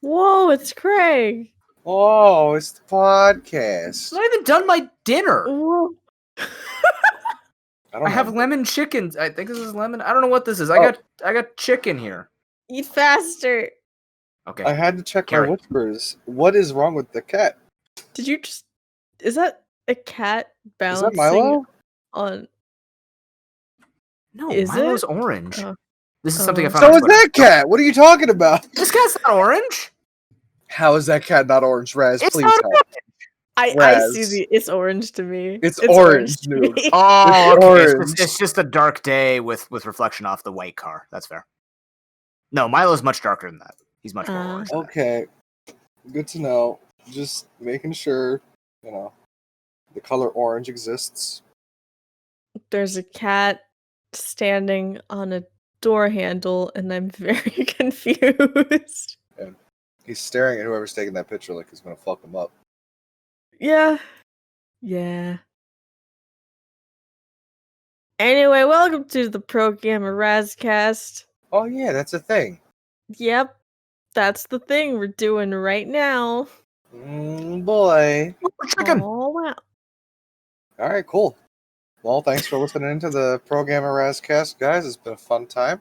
Whoa, it's Craig. Oh, it's the podcast. I'm not even done my dinner. Whoa. I have lemon chicken. I think this is lemon. I don't know what this is. I got chicken here. Eat faster. Okay. I had to check Carry. my whispers. What is wrong with the cat? Did you just... Is that a cat Is bouncing that Milo? on... No, Is Milo's it? orange. Oh. This is something I Oh. found So on is Twitter. that cat. What are you talking about? This cat's not orange. How is that cat not orange, Raz? It's Please not help. I Raz. see the... It's orange to me. It's orange, to Noob. me. Oh, It's okay. orange. It's just a dark day with reflection off the white car. That's fair. No, Milo's much darker than that. He's much more orange. than that. Okay. Good to know. Just making sure, the color orange exists. There's a cat standing on a door handle, and I'm very confused. He's staring at whoever's taking that picture like he's gonna fuck him up. Yeah. Yeah. Anyway, welcome to the ProGamma Razzcast. Oh yeah, that's a thing. Yep. That's the thing we're doing right now. Boy. Chicken. Oh, wow. Alright, cool. Well, thanks for listening to the Programmer Razzcast, guys. It's been a fun time.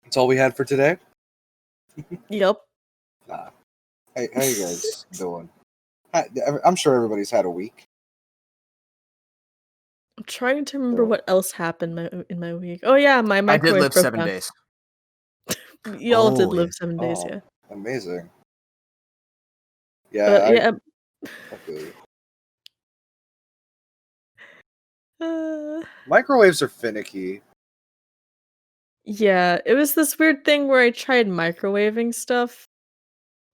That's all we had for today. Yep. Hey, how you guys doing? I'm sure everybody's had a week. I'm trying to remember what else happened in my week. Oh, yeah, my I did microwave live broke 7 down. days. Y'all did Oh, live yeah. 7 days, Oh, yeah. amazing. Yeah, Yeah. okay. Uh, Microwaves are finicky. yeah, it was this weird thing where I tried microwaving stuff,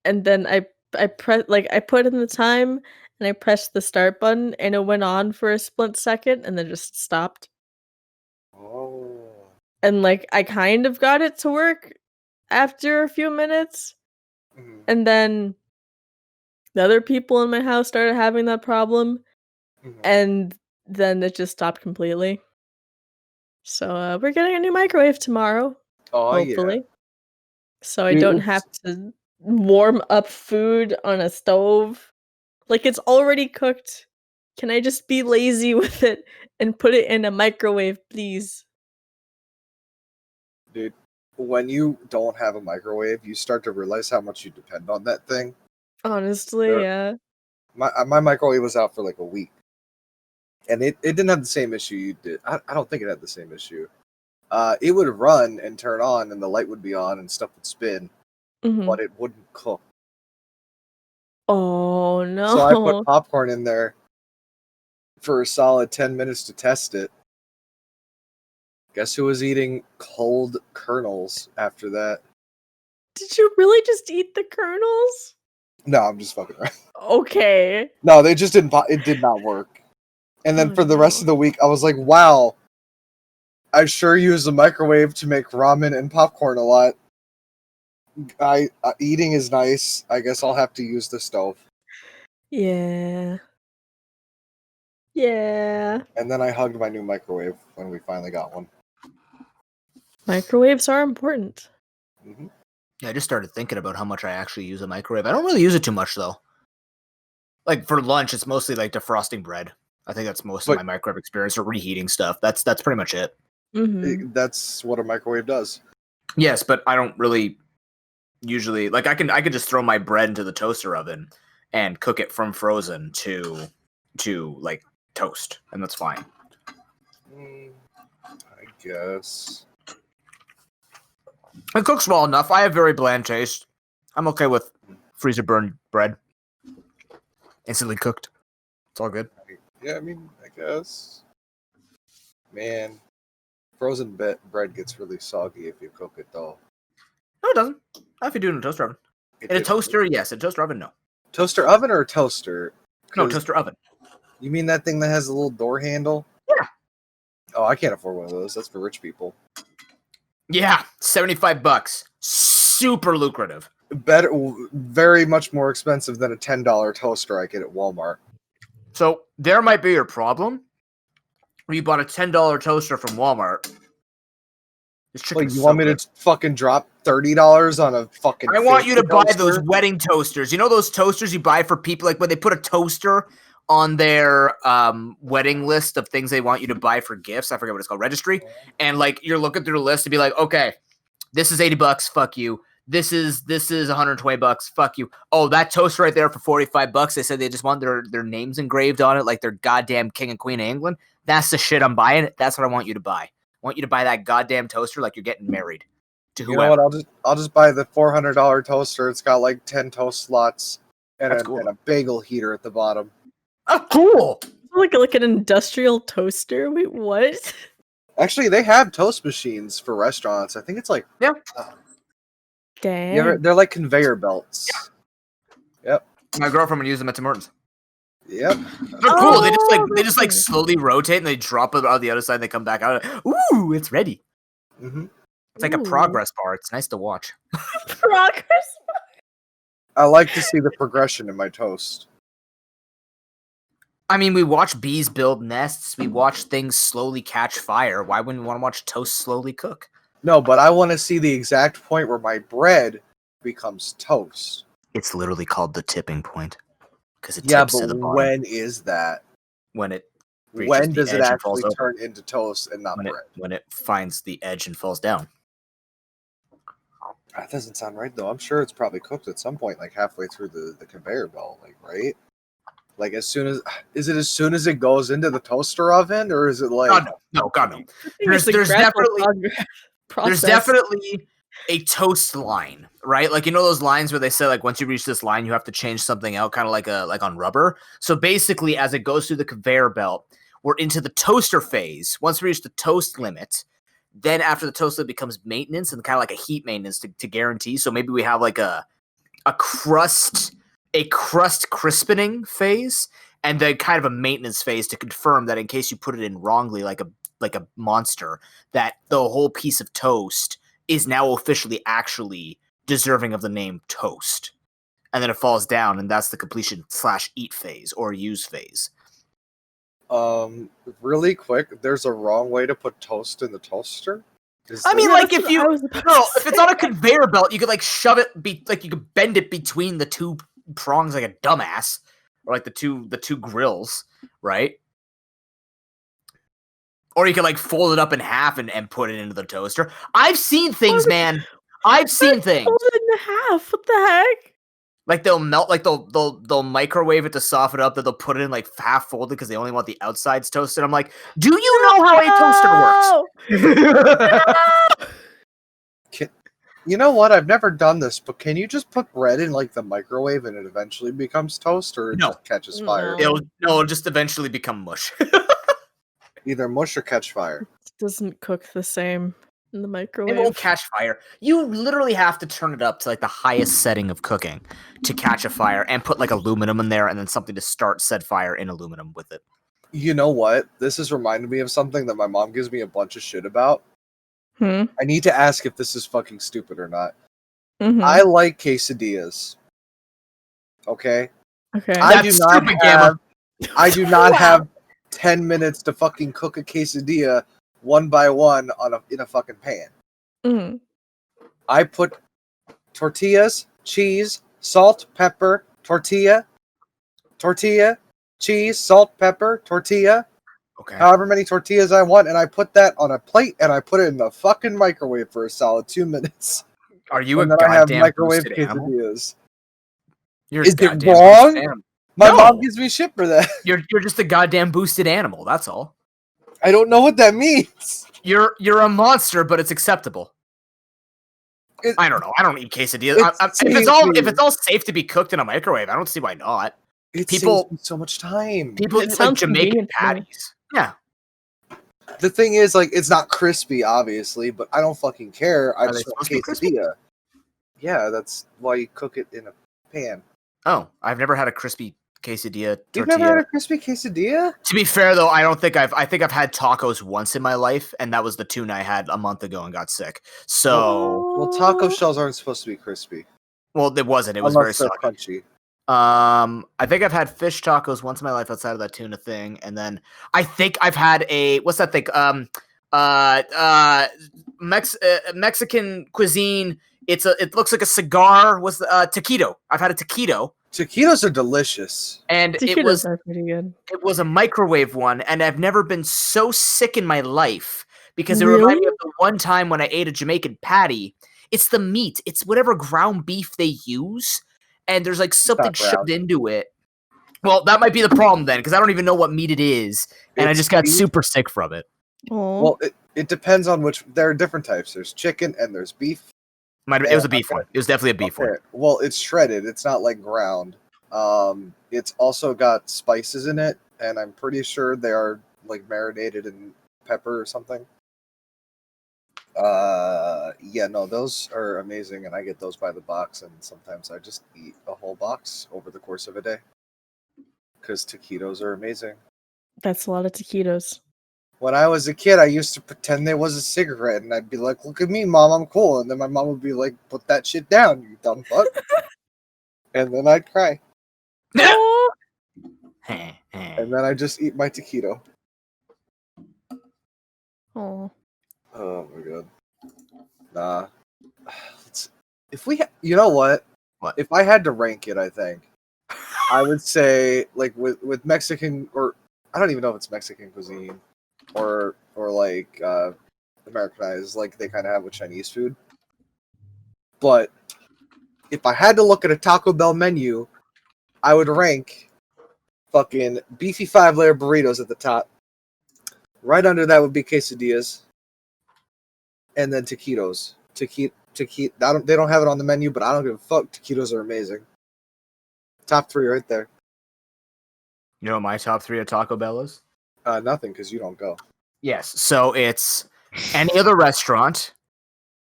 and then I put in the time and I pressed the start button and it went on for a split second and then just stopped. Oh. And I kind of got it to work after a few minutes, Mhm. and then the other people in my house started having that problem, Mhm. and then it just stopped completely. So we're getting a new microwave tomorrow, Oh hopefully. yeah. So I Dude, don't it's- have to warm up food on a stove. It's already cooked. Can I just be lazy with it and put it in a microwave, please? Dude, when you don't have a microwave, you start to realize how much you depend on that thing. Honestly, Sure. yeah. My microwave was out for like a week, and it didn't have the same issue you did. I don't think it had the same issue. It would run and turn on, and the light would be on, and stuff would spin, Mhm. but it wouldn't cook. Oh no. So I put popcorn in there for a solid 10 minutes to test it. Guess who was eating cold kernels after that? Did you really just eat the kernels? No, I'm just fucking around. Okay. No, they just didn't. It did not work. And then Oh, for the rest no. of the week, I was like, wow, I sure use the microwave to make ramen and popcorn a lot. Eating is nice. I guess I'll have to use the stove. Yeah. Yeah. And then I hugged my new microwave when we finally got one. Microwaves are important. Mm-hmm. Yeah, I just started thinking about how much I actually use a microwave. I don't really use it too much, though. For lunch, it's mostly defrosting bread. I think that's most of my microwave experience, or reheating stuff. That's pretty much it. Mm-hmm. That's what a microwave does. Yes, but I don't really usually I could just throw my bread into the toaster oven and cook it from frozen to toast, and that's fine. I guess. It cooks well enough. I have very bland taste. I'm okay with freezer burned bread. Instantly cooked. It's all good. Yeah, I mean, I guess. Man, frozen bread gets really soggy if you cook it, though. No, it doesn't. Not if you do it in a toaster oven. In a toaster, yes. In a toaster oven, no. Toaster oven or toaster? No, toaster oven. You mean that thing that has a little door handle? Yeah. Oh, I can't afford one of those. That's for rich people. Yeah, $75. Super lucrative. Better, very much more expensive than a $10 toaster I get at Walmart. So there might be your problem. You bought a $10 toaster from Walmart, Like, you want me to fucking drop $30 on a fucking? I want you to buy toaster? those wedding toasters. You know those toasters you buy for people, like when they put a toaster on their wedding list of things they want you to buy for gifts. I forget what it's called, registry. And like you're looking through the list to be like, okay, this is $80, fuck you. This is $120, fuck you. Oh, that toaster right there for $45. They said they just want their names engraved on it, like they're goddamn king and queen of England. That's the shit I'm buying. That's what I want you to buy. I want you to buy that goddamn toaster like you're getting married to whoever. You know what? I'll just buy the $400 toaster. It's got like 10 toast slots and a bagel heater at the bottom. Oh, cool! Like an industrial toaster. Wait, what? Actually, they have toast machines for restaurants. I think it's like Dang. they're like conveyor belts. Yep. My girlfriend would use them at Tim Hortons. Yep. They're cool. They just like slowly rotate and they drop it on the other side and they come back out. Ooh, it's ready. Mm-hmm. It's like a progress bar. It's nice to watch. Progress bar. I like to see the progression in my toast. I mean, we watch bees build nests. We watch things slowly catch fire. Why wouldn't we want to watch toast slowly cook? No, but I want to see the exact point where my bread becomes toast. It's literally called the tipping point. Because it Yeah, tips but to the bottom. when is that? When it reaches When the does it edge and actually falls turn into toast and not when bread? when it finds the edge and falls down. That doesn't sound right, though. I'm sure it's probably cooked at some point, like halfway through the conveyor belt, like, right? Like, as soon as it goes into the toaster oven, or is it like... God no. There's definitely a toast line, right? Like, you know those lines where they say, like, once you reach this line, you have to change something out, kind of like on rubber. So basically, as it goes through the conveyor belt, we're into the toaster phase. Once we reach the toast limit, then after the toast limit becomes maintenance and kind of like a heat maintenance to guarantee. So maybe we have like a crust crispening phase, and then kind of a maintenance phase to confirm that in case you put it in wrongly, like a monster, that the whole piece of toast is now officially actually deserving of the name toast. And then it falls down, and that's the completion / eat phase or use phase. Really quick, there's a wrong way to put toast in the toaster? If it's on a conveyor belt, you could like shove it, you could bend it between the two prongs like a dumbass, or like the two grills, right? Or you could like fold it up in half and put it into the toaster. I've seen things, man. I've seen things. Fold it in half. What the heck? Like they'll melt, like they'll microwave it to soften it up, then they'll put it in like half folded because they only want the outsides toasted. I'm like, do you know how a toaster works? You know what? I've never done this, but can you just put bread in like the microwave and it eventually becomes toast, or it just catches fire? It'll just eventually become mush. Either mush or catch fire. It doesn't cook the same in the microwave. It won't catch fire. You literally have to turn it up to like the highest setting of cooking to catch a fire, and put like aluminum in there and then something to start said fire in aluminum with it. You know what? This has reminded me of something that my mom gives me a bunch of shit about. I need to ask if this is fucking stupid or not. I like quesadillas. Okay? Okay. I do not have 10 minutes to fucking cook a quesadilla one by one in a fucking pan. I put tortillas, cheese, salt, pepper, tortilla, cheese, salt, pepper, tortilla. Okay. However many tortillas I want, and I put that on a plate and I put it in the fucking microwave for a solid 2 minutes. Are you and a then goddamn microwave boosted animal? quesadillas. You're Is a it goddamn wrong? boosted animal. My No! mom gives me shit for that. You're just a goddamn boosted animal. That's all. I don't know what that means. You're a monster, but it's acceptable. I don't know. I don't eat quesadillas. If it's all safe to be cooked in a microwave, I don't see why not. It saves me so much time. People eat like Jamaican patties. Yeah. The thing is, like, it's not crispy, obviously, but I don't fucking care. I Are they just want supposed to be crispy? quesadilla. Yeah, that's why you cook it in a pan. Oh, I've never had a crispy quesadilla tortilla. You've never had a crispy quesadilla? To be fair, though, I think I've had tacos once in my life, and that was the tuna I had a month ago and got sick. So, well, taco shells aren't supposed to be crispy. Well, it wasn't. It was Unless very they're soggy. crunchy. I think I've had fish tacos once in my life outside of that tuna thing, and then I think I've had what's that thing? Mexican cuisine. It looks like a cigar. Was taquito? I've had a taquito. Taquitos are delicious. And Taquitos are pretty good. It was a microwave one, and I've never been so sick in my life because it reminded me of the one time when I ate a Jamaican patty. It's the meat. It's whatever ground beef they use, and there's like something shoved into it. Well, that might be the problem then, because I don't even know what meat it is, and I just got super sick from it. Aww. Well, it depends on which. There are different types. There's chicken and there's beef. It was a beef one. It was definitely a beef one. Well, it's shredded. It's not like ground. It's also got spices in it, and I'm pretty sure they are like marinated in pepper or something. Yeah, no, those are amazing, and I get those by the box, and sometimes I just eat a whole box over the course of a day. Because taquitos are amazing. That's a lot of taquitos. When I was a kid, I used to pretend there was a cigarette, and I'd be like, "Look at me, Mom, I'm cool." And then my mom would be like, "Put that shit down, you dumb fuck." And then I'd cry. And then I just eat my taquito. Oh. Oh my god. Nah. You know what? What? If I had to rank it, I think I would say like with Mexican, or I don't even know if it's Mexican cuisine or like Americanized, like they kind of have with Chinese food. But if I had to look at a Taco Bell menu, I would rank fucking beefy 5-layer burritos at the top. Right under that would be quesadillas, and then taquitos. They don't have it on the menu, but I don't give a fuck. Taquitos are amazing. Top 3 right there. You know what my top 3 at Taco Bell is? Nothing, because you don't go. Yes. So it's any other restaurant,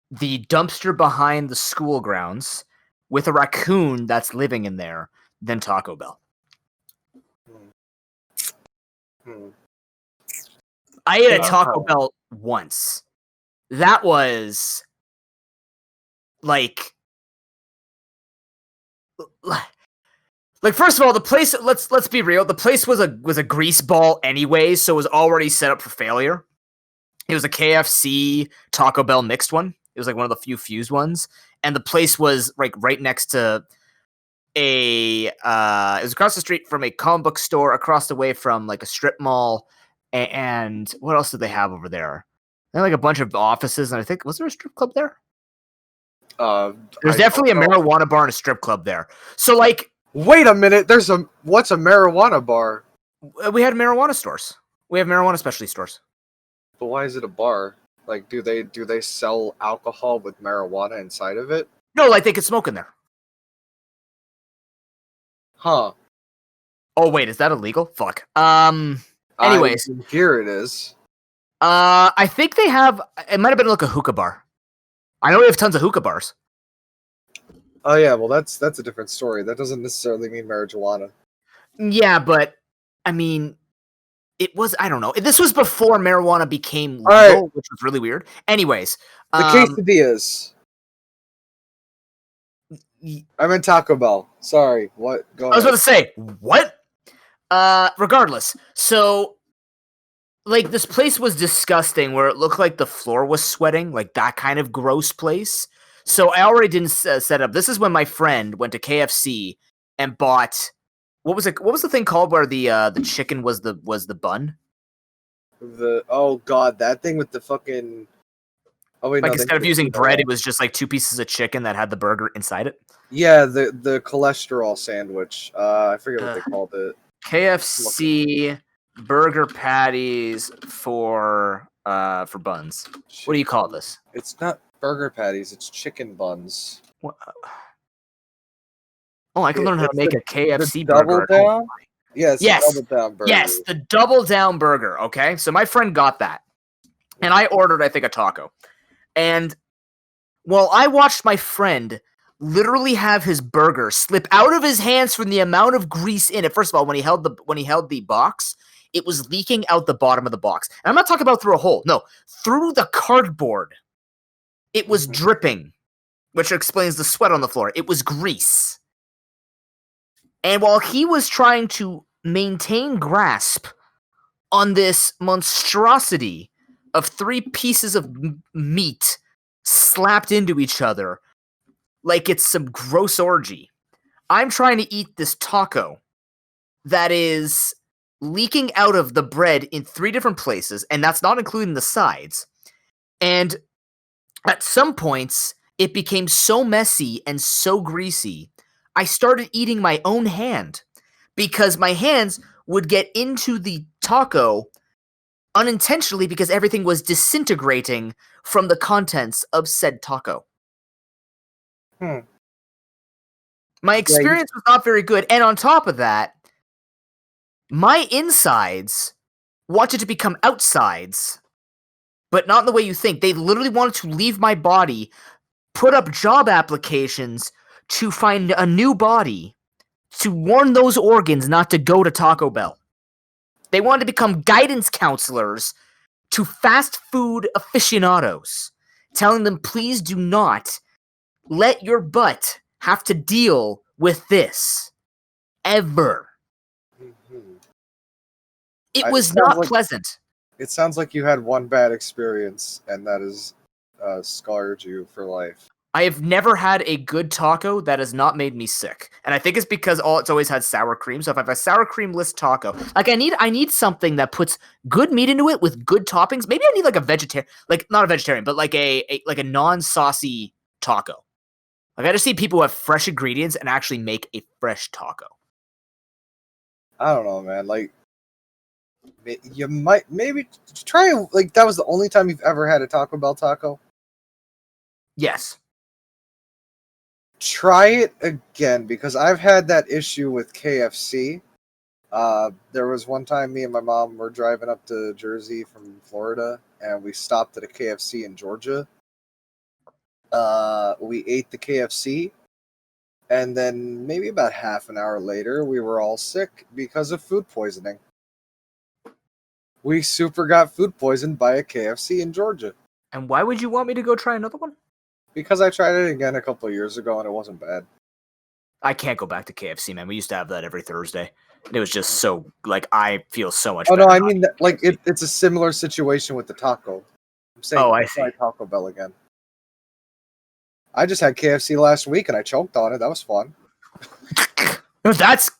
the dumpster behind the school grounds with a raccoon that's living in there, then Taco Bell. I ate a Taco Bell once. That was like first of all, the place, let's be real, the place was a grease ball anyway, so it was already set up for failure. It was a KFC Taco Bell mixed one. It was like one of the few fused ones, and the place was like right next to it was across the street from a comic book store, across the way from like a strip mall, and what else did they have over there? They had like a bunch of offices, and I think, was there a strip club there? There's definitely a marijuana bar and a strip club there. So like, wait a minute, what's a marijuana bar? We had marijuana stores. We have marijuana specialty stores. But why is it a bar? Like, do they sell alcohol with marijuana inside of it? No, like they could smoke in there. Huh. Oh wait, is that illegal? Fuck. Anyways, here it is. I think they have. It might have been like a hookah bar. I know we have tons of hookah bars. Oh yeah, well that's a different story. That doesn't necessarily mean marijuana. Yeah, but I mean, it was. I don't know. This was before marijuana became legal, right, which was really weird. Anyways, the quesadillas. I'm in Taco Bell. Sorry. What? Go ahead. I was about to say what. Regardless, so like this place was disgusting, where it looked like the floor was sweating, like that kind of gross place. So I already didn't set up. This is when my friend went to KFC and bought what was it? What was the thing called where the chicken was the bun? Oh god, that thing with the fucking. Oh wait, like no, instead of using bread, it was just like 2 pieces of chicken that had the burger inside it. Yeah, the cholesterol sandwich. I forget what they called it. KFC burger patties for buns. What do you call this? It's not burger patties. It's chicken buns. What? Oh, I can learn how to make a KFC double burger. Down? Yes, yes, double down burger. Yes, the double down burger. Okay, so my friend got that, and I ordered, I think, a taco. And well, I watched my friend literally have his burger slip out of his hands from the amount of grease in it. First of all, when he held the box, it was leaking out the bottom of the box. And I'm not talking about through a hole. No, through the cardboard. It was dripping, which explains the sweat on the floor. It was grease. And while he was trying to maintain grasp on this monstrosity of 3 pieces of meat slapped into each other like it's some gross orgy. I'm trying to eat this taco that is leaking out of the bread in 3 different places, and that's not including the sides. And at some points, it became so messy and so greasy, I started eating my own hand because my hands would get into the taco unintentionally because everything was disintegrating from the contents of said taco. My experience was not very good, and on top of that, my insides wanted to become outsides, but not in the way you think. They literally wanted to leave my body, put up job applications to find a new body, to warn those organs not to go to Taco Bell. They wanted to become guidance counselors to fast food aficionados, telling them, please do not let your butt have to deal with this. Ever. It was not pleasant. It sounds like you had one bad experience, and that has scarred you for life. I have never had a good taco that has not made me sick, and I think it's because it's always had sour cream. So if I have a sour cream-less taco, like I need something that puts good meat into it with good toppings. Maybe I need like a vegetarian, like not a vegetarian, but like a non-saucy taco. Like I just see people who have fresh ingredients and actually make a fresh taco. I don't know, man. Like you might maybe try like that was the only time you've ever had a Taco Bell taco. Yes. Try it again, because I've had that issue with KFC. There was one time me and my mom were driving up to Jersey from Florida, and we stopped at a KFC in Georgia. We ate the KFC, and then maybe about half an hour later, we were all sick because of food poisoning. We super got food poisoned by a KFC in Georgia. And why would you want me to go try another one? Because I tried it again a couple of years ago, and it wasn't bad. I can't go back to KFC, man. We used to have that every Thursday. And it was just so, like, I feel so much better. Oh, no, I mean, like, it's a similar situation with the taco. I'm saying I see. Try Taco Bell again. I just had KFC last week, and I choked on it. That was fun. That's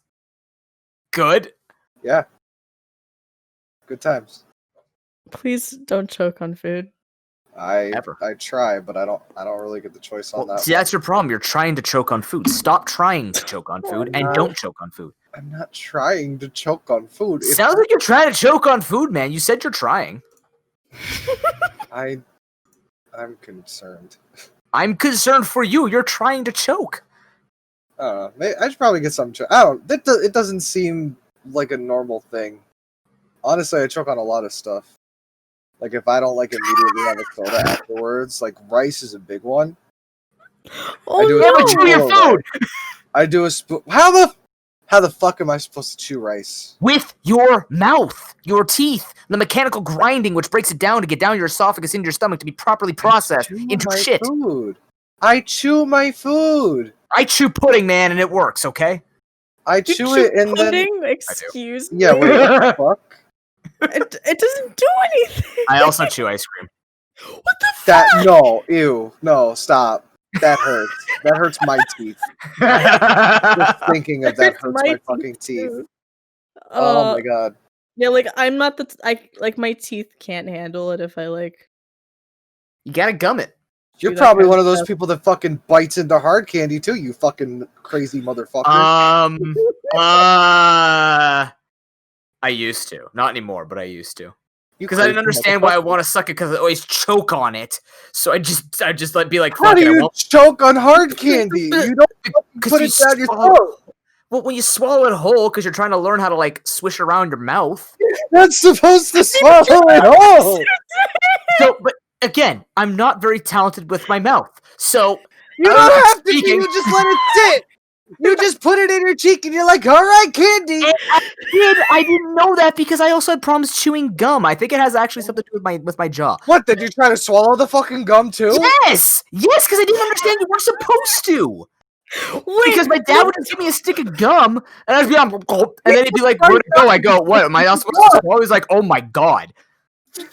good. Yeah. Good times. Please don't choke on food. I try, but I don't really get the choice on that. See, that's your problem. You're trying to choke on food. Stop trying to choke on food and don't choke on food. I'm not trying to choke on food. Sounds like you're trying to choke on food, man. You said you're trying. I'm concerned. I'm concerned for you. You're trying to choke. I don't know. I should probably get some. It doesn't seem like a normal thing. Honestly, I choke on a lot of stuff. Like, if I don't, like, immediately have a soda afterwards, like, rice is a big one. Oh, no! Chew your food! I do a spoon. How the fuck am I supposed to chew rice? With your mouth, your teeth, the mechanical grinding which breaks it down to get down your esophagus into your stomach to be properly processed into shit. Food. I chew my food. I chew pudding, man, and it works, okay? You chew it and pudding? Then... Excuse me? Yeah, wait, what the fuck? It doesn't do anything. I also chew ice cream. What the fuck? No, ew, no, stop. That hurts. That hurts my teeth. Just thinking of that hurts my fucking teeth. Oh my god. Yeah, like I'm not my teeth can't handle it if I like. You gotta gum it. You're probably one of those people that fucking bites into hard candy too, you fucking crazy motherfucker. I used to. Not anymore, but I used to. Because I didn't understand why I want to suck it, because I always choke on it. So I just like be like, how do you choke on hard candy? You don't put it down your throat. Well, when you swallow it whole, because you're trying to learn how to like swish around your mouth. That's supposed to swallow it whole. So, but again, I'm not very talented with my mouth. So you don't have to. You just let it sit. You just put it in your cheek and you're like, all right, candy. And I didn't know that because I also had problems chewing gum. I think it has actually something to do with my jaw. What, did you try to swallow the fucking gum too? Yes, because I didn't understand you weren't supposed to. Because my dad would just give me a stick of gum and I'd be and then he'd be like, where'd it go? I go, what, am I not supposed to swallow? He's like, oh my god. one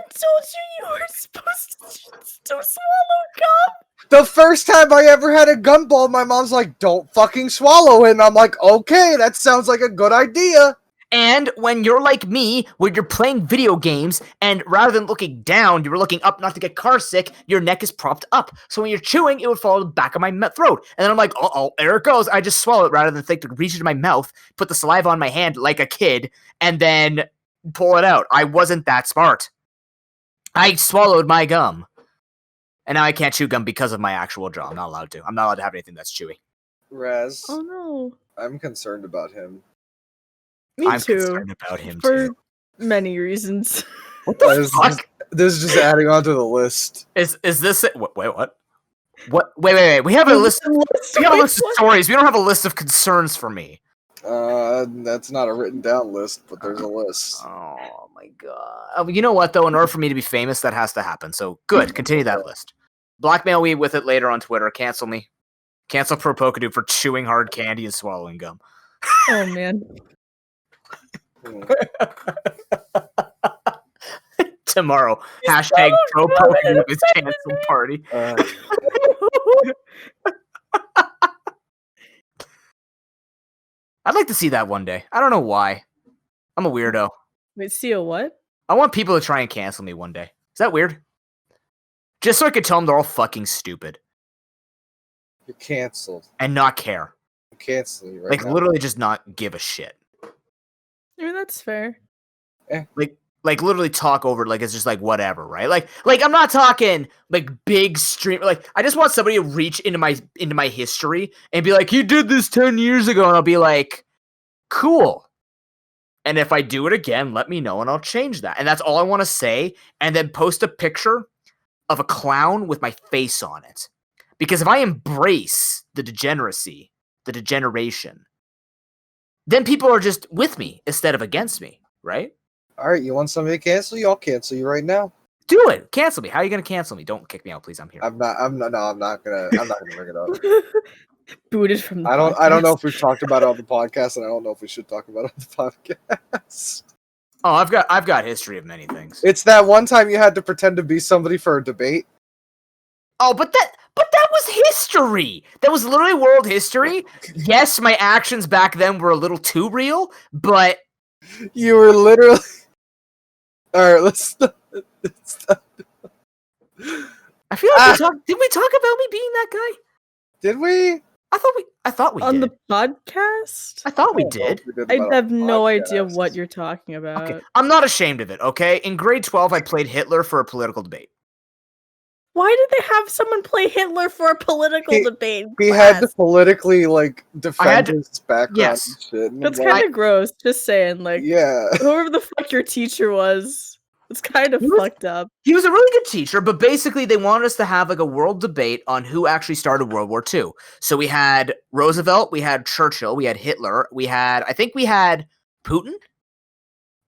told you were supposed to swallow gum? The first time I ever had a gumball, my mom's like, "Don't fucking swallow it." And I'm like, "Okay, that sounds like a good idea." And when you're like me, where you're playing video games, and rather than looking down, you were looking up not to get car sick, your neck is propped up. So when you're chewing, it would fall to the back of my throat. And then I'm like, uh-oh, there it goes. I just swallow it rather than think to reach into my mouth, put the saliva on my hand like a kid, and then pull it out. I wasn't that smart. I swallowed my gum. And now I can't chew gum because of my actual jaw. I'm not allowed to. I'm not allowed to have anything that's chewy. Raz, Oh no. I'm concerned about him. Me I'm too. concerned about him For too. many reasons. What the fuck? This is just adding on to the list. Is this it? Wait, what? What? Wait. We have a list. We have a list of stories. We don't have a list of concerns for me. That's not a written down list, but there's a list. Oh my god. You know what though? In order for me to be famous, that has to happen. So good. Continue that list. Blackmail me with it later on Twitter. Cancel me. Cancel ProPokeNoob for chewing hard candy and swallowing gum. Oh man. Tomorrow. Hashtag ProPokeNoob is cancel party. I'd like to see that one day. I don't know why. I'm a weirdo. Wait, see a what? I want people to try and cancel me one day. Is that weird? Just so I could tell them they're all fucking stupid. You're canceled. And not care. I'm canceling you right Like, now. literally just not give a shit. I mean, that's fair. Like literally talk over it like it's just like whatever, right? Like I'm not talking like big stream. Like I just want somebody to reach into my history and be like, "You did this 10 years ago," and I'll be like, "Cool." And if I do it again, let me know and I'll change that. And that's all I want to say. And then post a picture of a clown with my face on it. Because if I embrace the degeneracy, the degeneration, then people are just with me instead of against me, right? All right, you want somebody to cancel you? I'll cancel you right now. Do it. Cancel me. How are you going to cancel me? Don't kick me out, please. I'm here. I'm not gonna bring it up. Booted from the I don't know podcast. if we've talked about it on the podcast, and I don't know if we should talk about it on the podcast. Oh, I've got history of many things. It's that one time you had to pretend to be somebody for a debate. Oh, but that was history. That was literally world history. Yes, my actions back then were a little too real, but You were literally. All right, let's stop. I feel like did we talk about me being that guy? Did we? I thought we On did. the podcast? I thought we don't know if did. we did I about have a no idea podcast. what you're talking about. Okay, I'm not ashamed of it. Okay, in grade 12, I played Hitler for a political debate. Why did they have someone play Hitler for a political debate? in He had to class? politically like defend his background yes. and shit. And That's I'm like, kind of gross. Just saying, like, yeah. whoever the fuck your teacher was, it's kind of He was- fucked up. He was a really good teacher, but basically they wanted us to have like a world debate on who actually started World War II. So we had Roosevelt, we had Churchill, we had Hitler, I think we had Putin,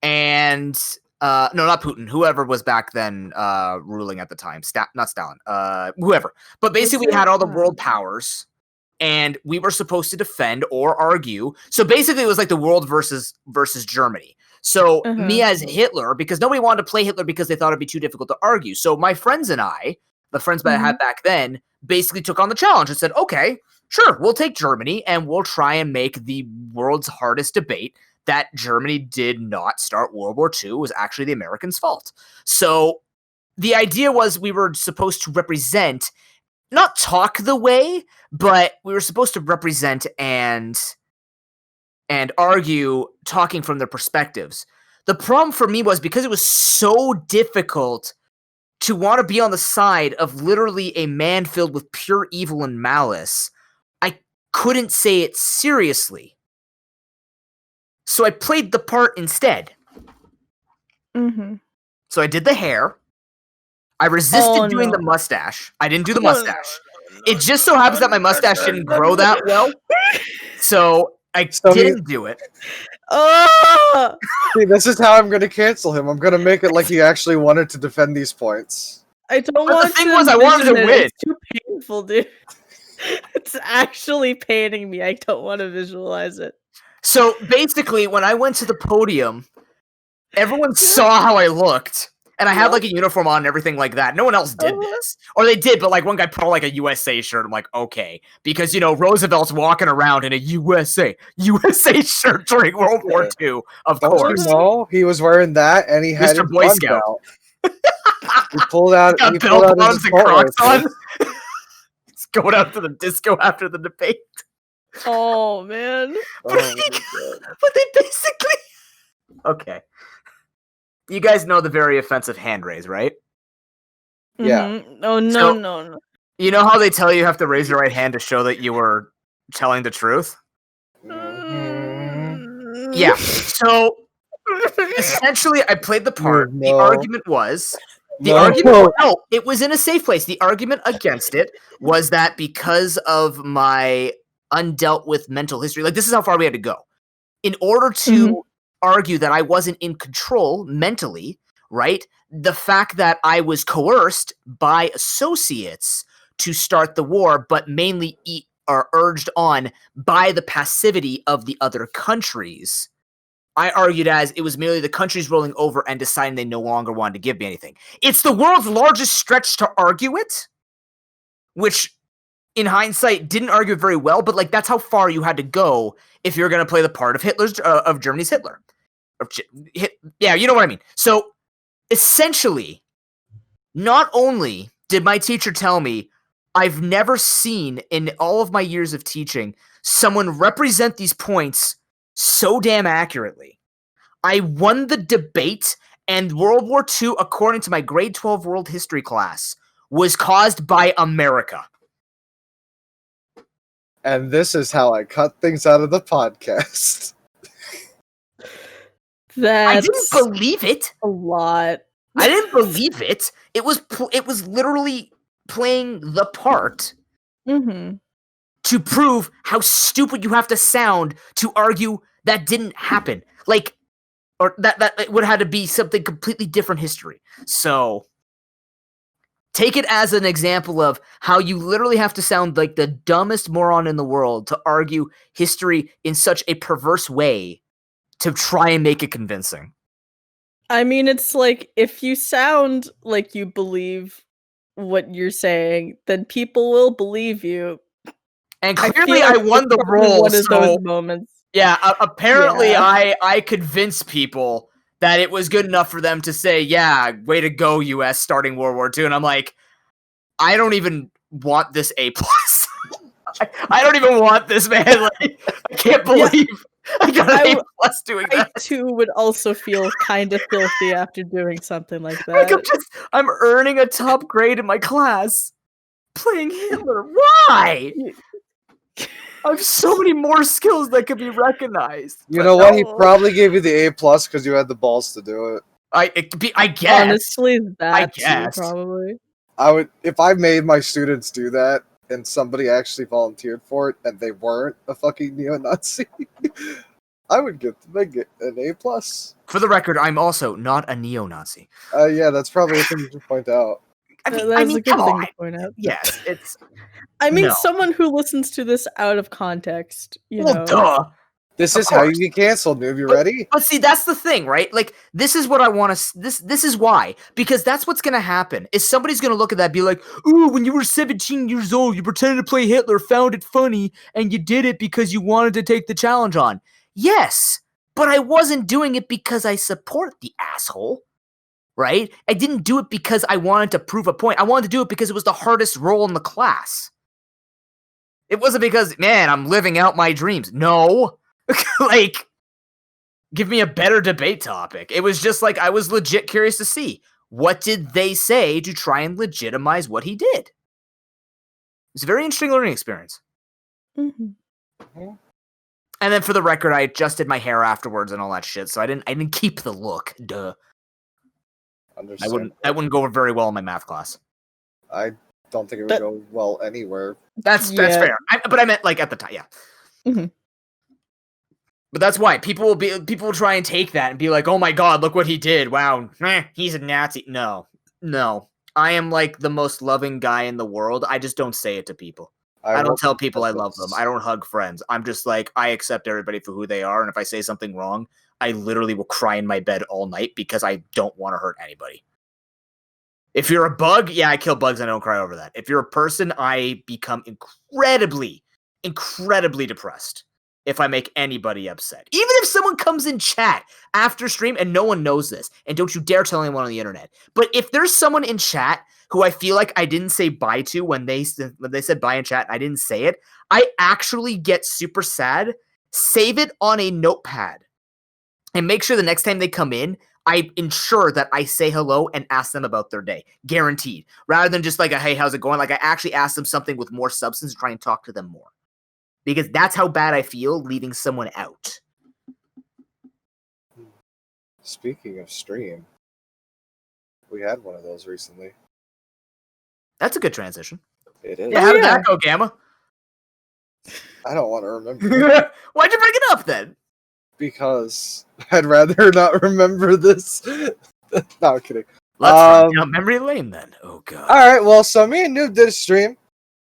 and no, not Putin, whoever was back then ruling at the time, not Stalin, whoever. But basically we had all the world powers, and we were supposed to defend or argue. So basically it was like the world versus Germany. So me as Hitler, because nobody wanted to play Hitler because they thought it'd be too difficult to argue. So my friends and I, the friends that I had back then, basically took on the challenge and said, okay, sure, we'll take Germany and we'll try and make the world's hardest debate that Germany did not start World War II was actually the Americans' fault. So the idea was we were supposed to represent, not talk the way, but we were supposed to represent and argue talking from their perspectives. The problem for me was because it was so difficult to want to be on the side of literally a man filled with pure evil and malice, I couldn't say it seriously. So I played the part instead. Mm-hmm. So I did the hair. I resisted doing the mustache. I didn't do the mustache. It just so happens that my mustache didn't grow that well. So I didn't do it. Oh! See, this is how I'm going to cancel him. I'm going to make it like he actually wanted to defend these points. I don't But want the thing to was, I wanted to envision it. win. It's too painful, dude. It's actually paining me. I don't want to visualize it. So basically, when I went to the podium, everyone saw how I looked. And I had like a uniform on and everything like that. No one else did this. Or they did, but like one guy put on like a USA shirt. I'm like, okay. Because, you know, Roosevelt's walking around in a USA shirt during World War II, of course. No, he was wearing that and he had Mr. his Boy gun Scout. belt. He pulled out, Got he bell pulled out bottoms his and assault Crocs on. rifle. He's going out to the disco after the debate. Oh man. But they basically... Okay. You guys know the very offensive hand raise, right? Yeah. Mm-hmm. Oh no, So- no. You know how they tell you have to raise your right hand to show that you were telling the truth? Mhm. Yeah. So essentially, I played the part. The No. argument was No. it was in a safe place. The argument against it was that because of my undealt with mental history, like this is how far we had to go. In order to argue that I wasn't in control mentally, right? The fact that I was coerced by associates to start the war, but mainly are urged on by the passivity of the other countries. I argued as it was merely the countries rolling over and deciding they no longer wanted to give me anything. It's the world's largest stretch to argue it, which in hindsight didn't argue it very well, but like that's how far you had to go if you're going to play the part of of Germany's Hitler. Yeah, you know what I mean. So essentially, not only did my teacher tell me I've never seen in all of my years of teaching someone represent these points so damn accurately. I won the debate, and World War II, according to my grade 12 world history class, was caused by America. And this is how I cut things out of the podcast. That's I didn't believe it. a lot. I didn't believe it. It was literally playing the part Mm-hmm. to prove how stupid you have to sound to argue that didn't happen. Like, or that it would have to be something completely different history. So take it as an example of how you literally have to sound like the dumbest moron in the world to argue history in such a perverse way to try and make it convincing. I mean, it's like if you sound like you believe what you're saying, then people will believe you. And I clearly feel I like won it's the probably role, one of so those moments. yeah, apparently Yeah. I convinced people that it was good enough for them to say, yeah, way to go, US, starting World War II. And I'm like, I don't even want this A+. I don't even want this, man. Like, I can't believe I got an A+ doing I that. too would also feel kind of filthy after doing something like Like, that. I'm earning a top grade in my class playing Hitler. Why? I have so many more skills that could be recognized. You but know what? He no. probably gave you the A+ because you had the balls to do it. I guess. Honestly, that too, guess. probably. I would, if I made my students do that and somebody actually volunteered for it and they weren't a fucking neo-Nazi, I would get an A+. For the record, I'm also not a neo-Nazi. Yeah, that's probably a thing you should point out. That's I a mean, good come thing on. to point out. Yes, it's I mean, No. someone who listens to this out of context, you well, know. duh. This Of is how you course. get canceled, Noob. You ready? But see, that's the thing, right? Like, this is what I want to. This is why, because that's what's gonna happen. Is somebody's gonna look at that, and be like, "Ooh, when you were 17 years old, you pretended to play Hitler, found it funny, and you did it because you wanted to take the challenge on." Yes, but I wasn't doing it because I support the asshole, right? I didn't do it because I wanted to prove a point. I wanted to do it because it was the hardest role in the class. It wasn't because, man, I'm living out my dreams. No. Like, give me a better debate topic. It was just like, I was legit curious to see, what did they say to try and legitimize what he did? It's a very interesting learning experience. Mm-hmm. And then for the record, I adjusted my hair afterwards and all that shit, so I didn't keep the look. Duh. I wouldn't go very well in my math class. I don't think it would go well anywhere. That's fair. But I meant like at the time, yeah. Mm-hmm. But that's why people will try and take that and be like, "Oh my god, look what he did! Wow, he's a Nazi." No, I am like the most loving guy in the world. I just don't say it to people. I don't tell people I love them. I don't hug friends. I'm just like, I accept everybody for who they are, and if I say something wrong, I literally will cry in my bed all night because I don't want to hurt anybody. If you're a bug, yeah, I kill bugs. I don't cry over that. If you're a person, I become incredibly depressed if I make anybody upset. Even if someone comes in chat after stream, and no one knows this, and don't you dare tell anyone on the internet. But if there's someone in chat who I feel like I didn't say bye to when they said bye in chat and I didn't say it, I actually get super sad, save it on a notepad, and make sure the next time they come in, I ensure that I say hello and ask them about their day. Guaranteed. Rather than just like a, hey, how's it going? Like I actually ask them something with more substance and try and talk to them more. Because that's how bad I feel leaving someone out. Speaking of stream, we had one of those recently. That's a good transition. It is. Yeah, how did that go, Gamma? I don't want to remember. Why'd you bring it up then? Because I'd rather not remember this. No, I'm kidding. Let's run down memory lane then. Oh god. All right. Well, so me and Noob did a stream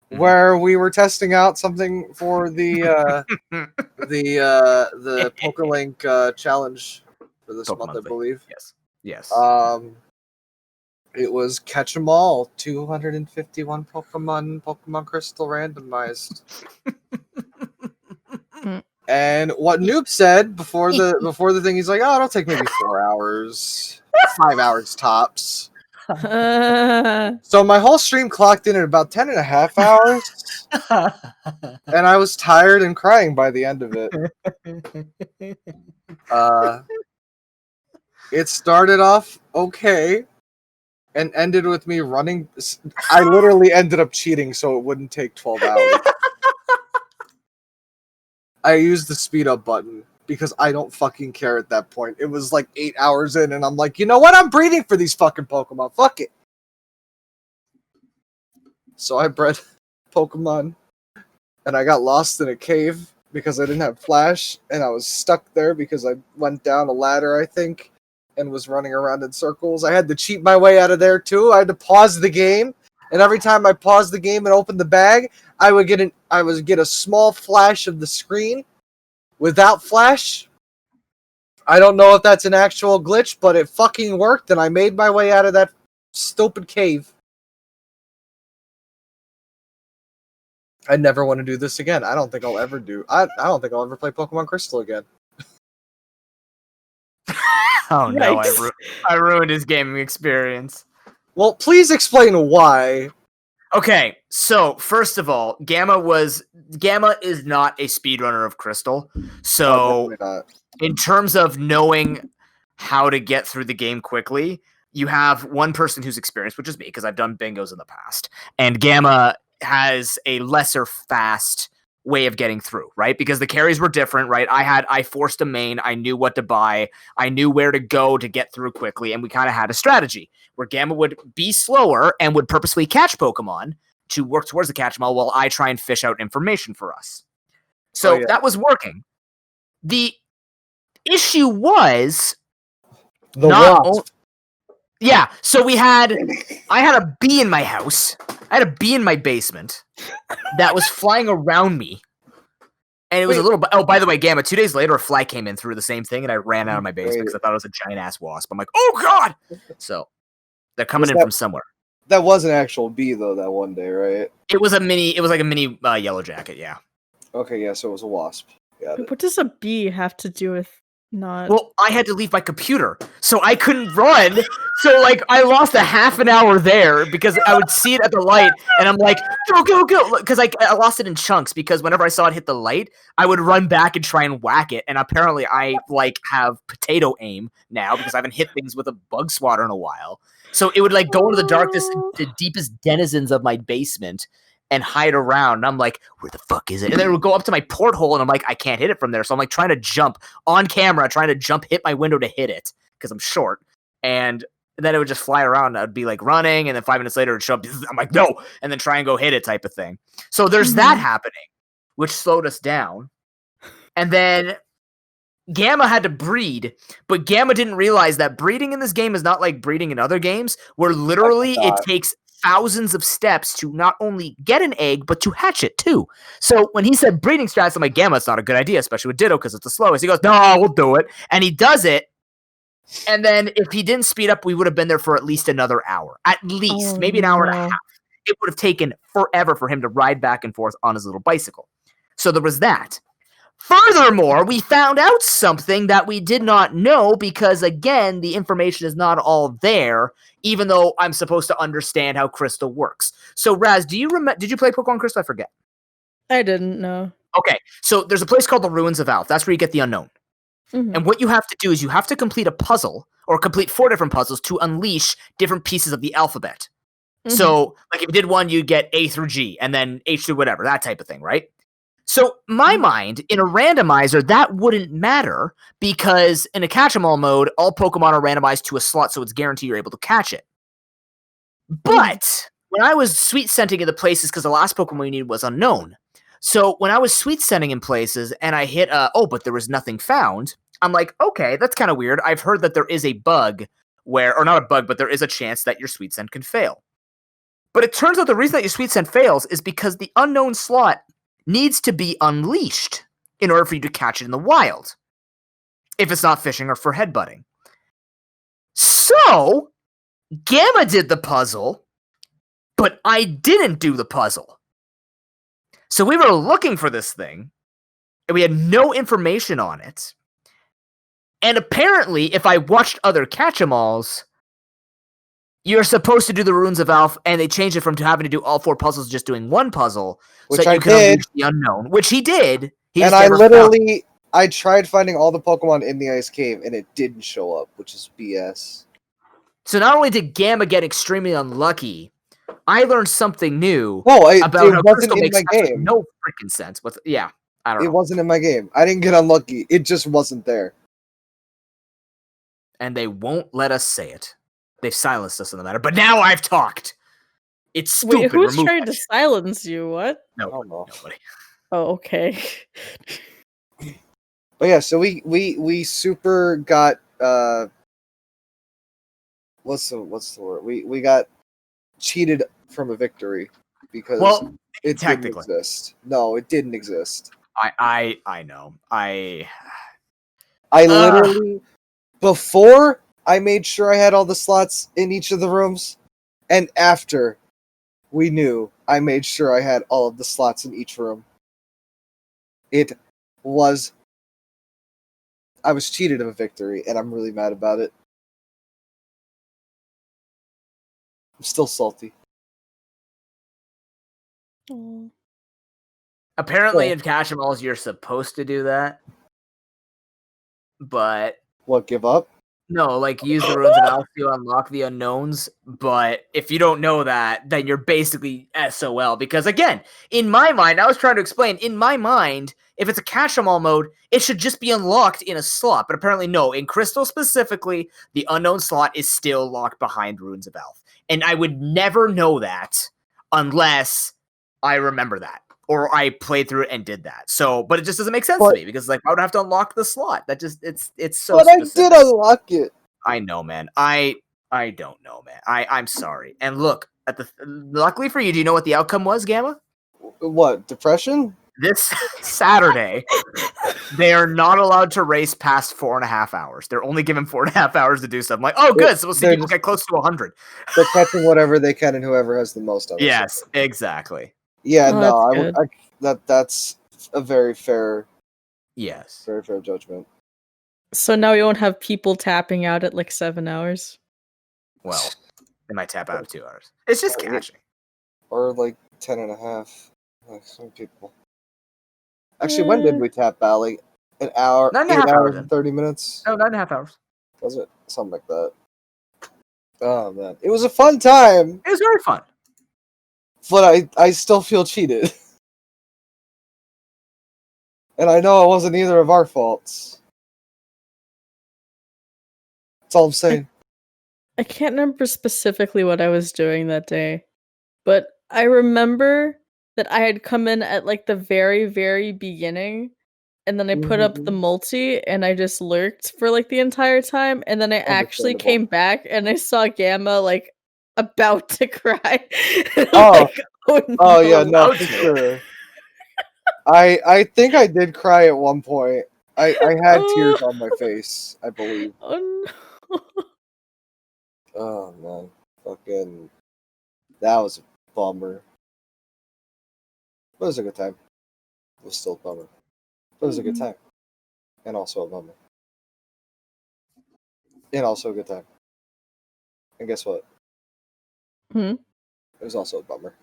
where we were testing out something for the PokeLink challenge for this Pokemon month, I believe. Yes. It was catch 'em all, 251 Pokemon Crystal randomized. And what Noob said before the thing, he's like, "Oh, it'll take maybe 4 hours, 5 hours tops." So my whole stream clocked in at about 10 and a half hours, and I was tired and crying by the end of it. It started off okay, and ended with me running. I literally ended up cheating so it wouldn't take 12 hours. I used the speed up button because I don't fucking care at that point. It was like 8 hours in, and I'm like, you know what? I'm breeding for these fucking Pokemon. Fuck it. So I bred Pokemon, and I got lost in a cave because I didn't have Flash, and I was stuck there because I went down a ladder, I think, and was running around in circles. I had to cheat my way out of there too. I had to pause the game, and every time I paused the game and opened the bag, I would get a small flash of the screen without Flash. I don't know if that's an actual glitch, but it fucking worked, and I made my way out of that stupid cave. I never want to do this again. I don't think I'll ever play Pokemon Crystal again. Oh no, I ruined his gaming experience. Well, please explain why. Okay, so first of all, Gamma is not a speedrunner of Crystal. So in terms of knowing how to get through the game quickly, you have one person who's experienced, which is me, because I've done bingos in the past. And Gamma has a lesser fast way of getting through, right? Because the carries were different, right? I forced a main, I knew what to buy, I knew where to go to get through quickly, and we kind of had a strategy where Gamma would be slower and would purposely catch Pokemon to work towards the catch 'em all while I try and fish out information for us. So that was working. The issue was the wasp. Yeah, so I had a bee in my house. I had a bee in my basement that was flying around me. And it was a little... Oh, by the way, Gamma, 2 days later, a fly came in through the same thing, and I ran out of my basement because I thought it was a giant-ass wasp. I'm like, oh, God! So, they're coming in from somewhere. That was an actual bee, though, that one day, right? It was like a mini yellow jacket, yeah. Okay, yeah, so it was a wasp. What does a bee have to do with not... Well, I had to leave my computer, so I couldn't run. So, like, I lost a half an hour there because I would see it at the light, and I'm like, go. Because I lost it in chunks because whenever I saw it hit the light, I would run back and try and whack it. And apparently I, like, have potato aim now because I haven't hit things with a bug swatter in a while. So it would, like, go into the darkest, the deepest denizens of my basement and hide around. And I'm like, where the fuck is it? And then it would go up to my porthole, and I'm like, I can't hit it from there. So I'm, like, trying to jump on camera, hit my window to hit it because I'm short. And then it would just fly around. I'd be, like, running, and then 5 minutes later, it'd show up. I'm like, no! And then try and go hit it type of thing. So there's that happening, which slowed us down. And then Gamma had to breed, but Gamma didn't realize that breeding in this game is not like breeding in other games, where literally it takes thousands of steps to not only get an egg, but to hatch it too. So when he said breeding strats, I'm like, Gamma, it's not a good idea, especially with Ditto, because it's the slowest. He goes, no, we'll do it. And he does it. And then if he didn't speed up, we would have been there for at least another hour. At least, maybe an hour and a half. It would have taken forever for him to ride back and forth on his little bicycle. So there was that. Furthermore, we found out something that we did not know because, again, the information is not all there, even though I'm supposed to understand how Crystal works. So, Raz, did you play Pokemon Crystal? I forget. I didn't know. Okay, so there's a place called the Ruins of Alph. That's where you get the unknown. Mm-hmm. And what you have to do is you have to complete a puzzle or complete 4 different puzzles to unleash different pieces of the alphabet. Mm-hmm. So, like if you did one, you get A through G, and then H through whatever, that type of thing, right? So, my mind, in a randomizer, that wouldn't matter because in a catch-em-all mode, all Pokemon are randomized to a slot, so it's guaranteed you're able to catch it. But when I was sweet scenting in the places, because the last Pokemon we needed was unknown. So when I was sweet scenting in places and I hit, but there was nothing found, I'm like, okay, that's kind of weird. I've heard that there is a bug where, or not a bug, but there is a chance that your sweet scent can fail. But it turns out the reason that your sweet scent fails is because the unknown slot needs to be unleashed in order for you to catch it in the wild, if it's not fishing or for headbutting. So, Gamma did the puzzle, but I didn't do the puzzle. So we were looking for this thing, and we had no information on it. And apparently, if I watched other catch-em-alls, you're supposed to do the Ruins of Alph, and they changed it from having to do all 4 puzzles, just doing one puzzle, which so that you can unleash the unknown, which he did. I tried finding all the Pokemon in the Ice Cave, and it didn't show up, which is BS. So not only did Gamma get extremely unlucky, I learned something new about how Crystal makes no freaking sense. I don't know. It wasn't in my game. I didn't get unlucky. It just wasn't there. And they won't let us say it. They've silenced us on the matter. But now I've talked. It's stupid. Wait, who's trying to silence you? What? Nobody. Oh, okay. But yeah, so we super got what's the word? We got cheated from a victory because it didn't exist. No, it didn't exist. I know. I literally before I made sure I had all the slots in each of the rooms, and after we knew, I made sure I had all of the slots in each room. I was cheated of a victory, and I'm really mad about it. I'm still salty. Apparently in catch-em-alls, you're supposed to do that. But... What, give up? No, like, use the Ruins of Alph to unlock the unknowns, but if you don't know that, then you're basically SOL, because, again, in my mind, I was trying to explain, in my mind, if it's a catch-em-all mode, it should just be unlocked in a slot, but apparently no. In Crystal specifically, the unknown slot is still locked behind Ruins of Alph, and I would never know that unless I remember that. Or I played through it and did that. So, but it just doesn't make sense to me because, like, I would have to unlock the slot. That just it's so. But specific. I did unlock it. I know, man. I don't know, man. I'm sorry. And look, luckily for you, do you know what the outcome was, Gamma? What, depression? This Saturday, they are not allowed to race past 4.5 hours. They're only given 4.5 hours to do something. Like, oh, good. So we'll see people get close to 100. They're catching whatever they can, and whoever has the most of it. Yes, exactly. Yeah, that's a very fair. Yes, very fair judgment. So now we won't have people tapping out at like 7 hours. Well, they might tap out of 2 hours. It's just catching, or like 10.5. Like some people. Actually, when did we tap out? Like an hour, 9.5 hours and 30 minutes. No, 9.5 hours. Was it something like that? Oh man, it was a fun time. It was very fun. But I still feel cheated. And I know it wasn't either of our faults. That's all I'm saying. I can't remember specifically what I was doing that day. But I remember that I had come in at like the very, very beginning. And then I put up the multi and I just lurked for like the entire time. And then I actually came back and I saw Gamma like about to cry. Oh. Like, oh no. Oh yeah, no, About for to. sure. I think I did cry at one point. I had tears on my face, I believe. Oh no. Oh man, fucking, that was a bummer. But it was a good time. It was still a bummer. But it was a good time, and also a bummer, and also a good time. And guess what? Hmm? It was also a bummer.